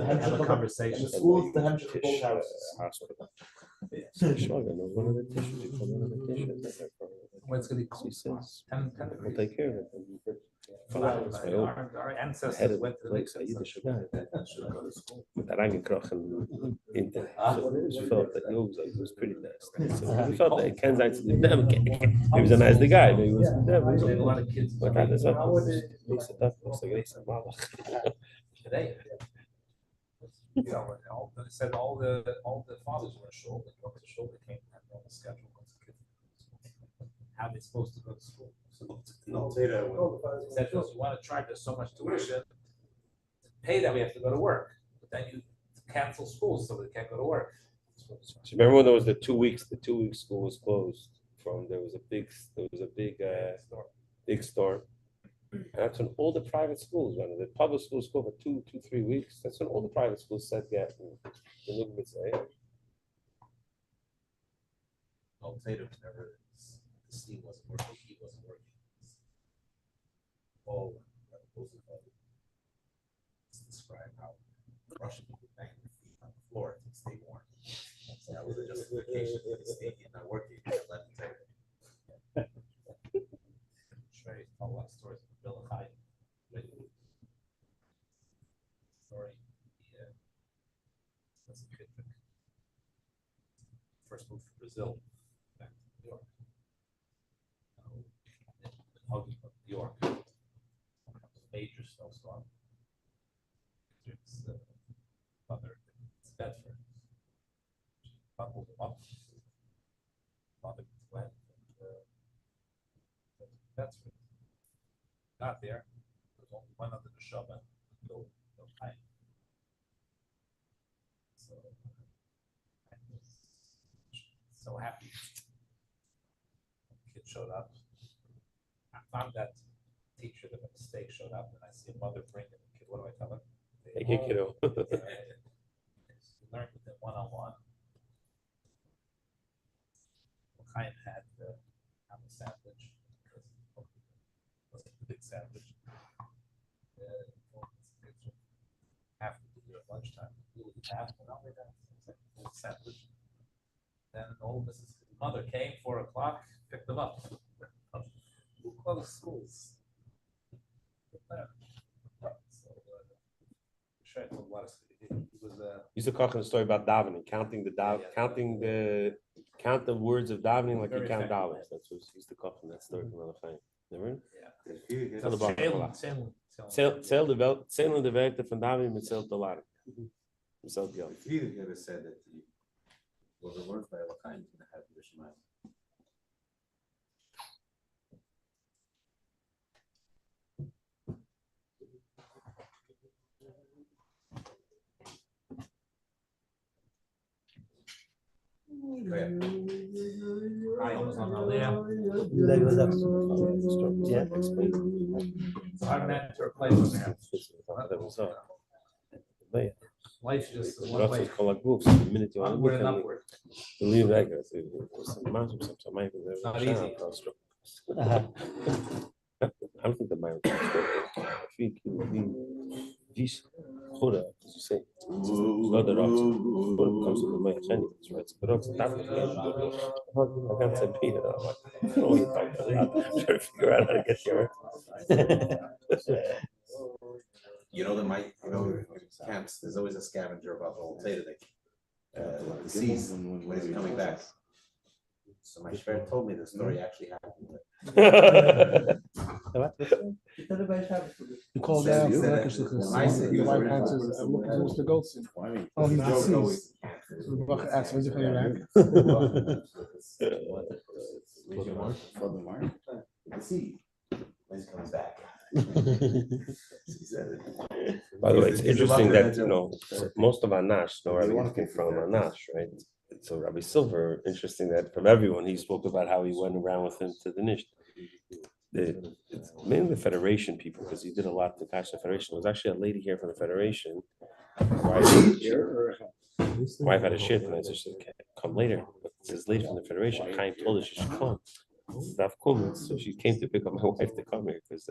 have a conversation. Schools the hemshech of both houses. What's going to be cool? We'll take care of it. Our ancestors went to the lakes. With that angekrochen in there. So we felt that he was pretty nice. So we felt that Ken Zaitz he was a nice guy, but he was a lot of kids. Today. They said all the fathers were shul. They go to shul. They came and on the schedule. How are they supposed to go to school? So said, you want to charge us so much tuition, to pay that we have to go to work. But then you cancel school so they can't go to work. So remember when there was the 2 weeks, school was closed there was a big storm. And that's when all the private schools went. The public schools go for 2-3 weeks. That's when all the private schools said yeah. The Lubavitch Center. The steam wasn't working, he wasn't working. All describe how Russian people bang their feet on the floor to stay warm. So that was a justification for the stadium not working. Let me tell you. Sure, you tell a lot of stories of Bill and Hyde. Story. That's a good thing. First move to Brazil. Back to New York. Hugging from New York. Major snowstorm. It's mother, it's Bedford. Buckled him up. Mother went Bedford. Got there. One under the Shabbat. No time. So I was so happy. Kid showed up. I found that teacher that a mistake showed up, and I see a mother bringing the kid. What do I tell her? Take your kiddo. Learn with them one-on-one. Chaim had a sandwich. It was a big sandwich. Half to do at lunchtime. Half and all like that. Sandwich. Then old Mrs. Mother came 4 o'clock, picked them up. Who closed schools? So, sure, I told a lot of he was Used to talk a story about davening, count the words of davening like you Very count effective. dollars. That's what used to talk in that story from another time. Never? Yeah. Tell the bar. Sale the werkte van davening met zelt te laden. Zelt geld. Friedrich ever said that the words by all kinds going to have the Shema. Items on the lamp. Yeah. So I'm meant to replace the lamp. Life just is one way. The minute you want Onward and to upward. believe that. Not easy. I don't think the mind I think these Hoda, as you say, other rocks. When it comes to the mind, it's right. The rocks are definitely I can't say be I don't know what you're talking about. I'm trying to figure out how to get here. You know, camps, there's always a scavenger about the whole Tedek. Sees when he's coming back. So my Shver told me the story actually happened. You call down for records because the wife answers, I'm looking for Mr. Goldstein. Oh, he's deceased. So the bucket asks, when's he coming back? For the mark? See, when he's coming back. By the way, it's interesting that, most of Anash know Rabbi Itkin from Anash, right? So Rabbi Silver, interesting that from everyone, he spoke about how he went around with him to the Nish. It's mainly the Federation people, because he did a lot to catch the Federation. There was actually a lady here from the Federation. Wife had a shit, and I said, she said, come later. But this lady from the Federation, Chaim told her she should come. So she came to pick up my wife to come here because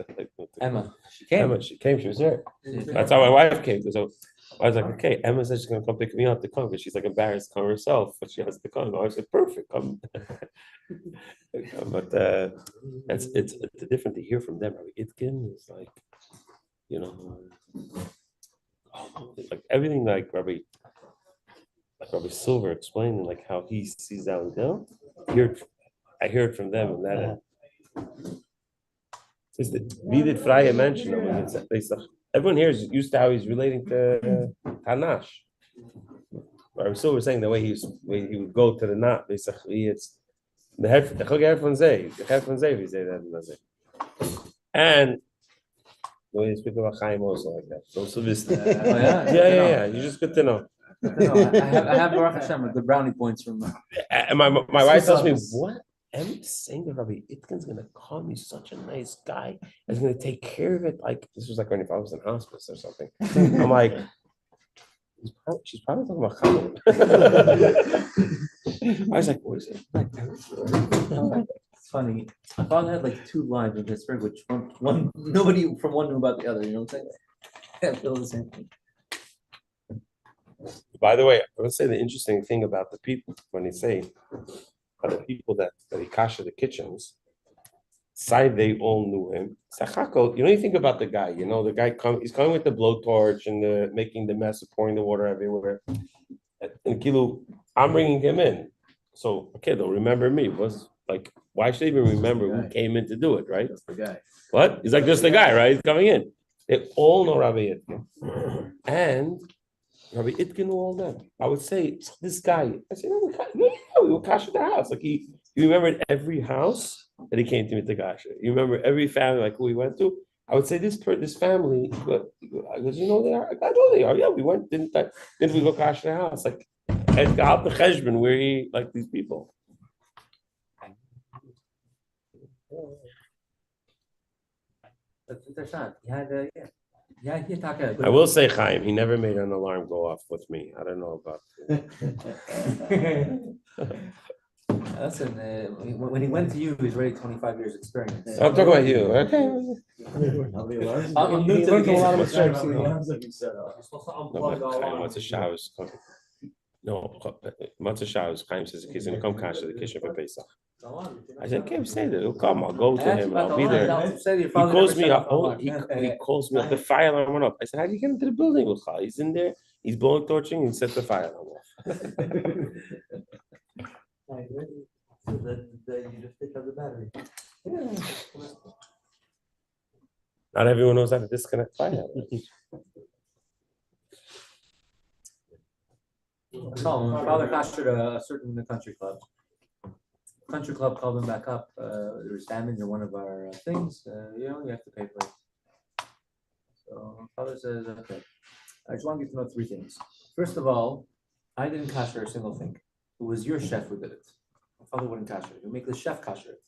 Emma, she came. She was there. That's how my wife came. So I was like, okay, Emma said she's gonna come pick me up to come, but she's like embarrassed to come herself, but she has to come. I said, perfect, come. But it's different to hear from them. Rabbi Itkin is like, like everything like Rabbi Silver explaining like how he sees down down. I hear it from them, and that is we did Freie mention. Everyone here is used to how he's relating to Hanash. I was still saying the way he would go to the knot. Basically, it's the head from Zay, we say that, and the way you speak about Chaim also like that. So yeah. You just good to know. I have Baruch Hashem, the brownie points from. And my wife tells me, what? Emma's saying that Rabbi Itkin's gonna come. He's such a nice guy. He's gonna take care of it. Like this was like when if I was in hospice or something. I'm like, she's probably talking about Chaim. I was like, what is it? It's funny. My father had like 2 lives in Pittsburgh, which one nobody from one knew about the other. You know what I'm saying? I feel the same thing. By the way, I would say the interesting thing about the people when they say the people that he kasha the kitchens, side they all knew him. Sachako, you think about the guy. The guy he's coming with the blowtorch and making the mess of pouring the water everywhere. And Kilu, I'm bringing him in. So okay, they'll remember me. Was like, why should they even remember who came in to do it, right? That's the guy. What? He's like just the guy, right? He's coming in. They all know Rabbi Itkin. And Rabbi Itkin knew all them. I would say this guy. I said, we were kasha the house. Like you remembered every house that he came to me to kasha. You remember every family, like who he went to. I would say this family, but I goes, you know they are. I know they are. Yeah, we went. Didn't we go crash their house? Like, and got the cheshbon where he like these people. I will say, Chaim, he never made an alarm go off with me. I don't know about. Listen, when he went to you, he was already 25 years experience. I'm talking about you. Okay. I'm new to the game. What's a showers? No, Matzah showers. Chaim says he's gonna come cash to the kitchen for Pesach. I said, okay, say that. He'll come. I'll go to him and I'll be there. He calls me up. He calls me up. The fire alarm went up. I said, how do you get into the building with Chal? He's in there. He's blowing torching and set the fire alarm off. You just pick up the battery. Not everyone knows how to disconnect fire alarms. No, my father pastored a certain country club. Country club called him back up. There was damage in one of our things. You have to pay for it. So my father says, okay. I just want you to know three things. First of all, I didn't kasher a single thing. It was your chef who did it. My father wouldn't kasher it. You make the chef kasher it.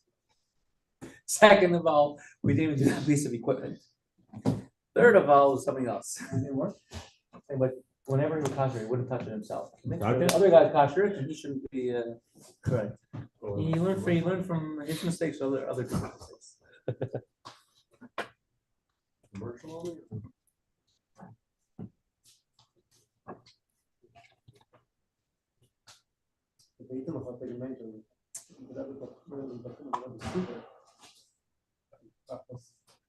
Second of all, we didn't even do that piece of equipment. Third of all, was something else. But whenever he would kasher, he wouldn't touch it himself. The other guys kasher it, and he shouldn't be correct. He learned from his mistakes, other people's mistakes.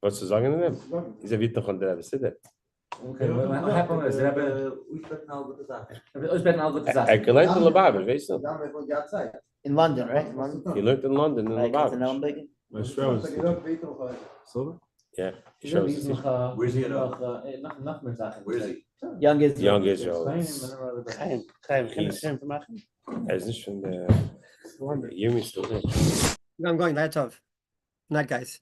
Was zu sagen in dem? Diese wird doch an der Besitzer. Okay, what happened was that I learned in Lubavitch, weißt du? In London, right? In London? He learned in London, in Like at the Lubavitch. Yeah, he shows. Where's he now? Where's he? Young Israel. Young Israel. Er ist nicht von der Yumi still there. I'm going, that's of. Night, guys.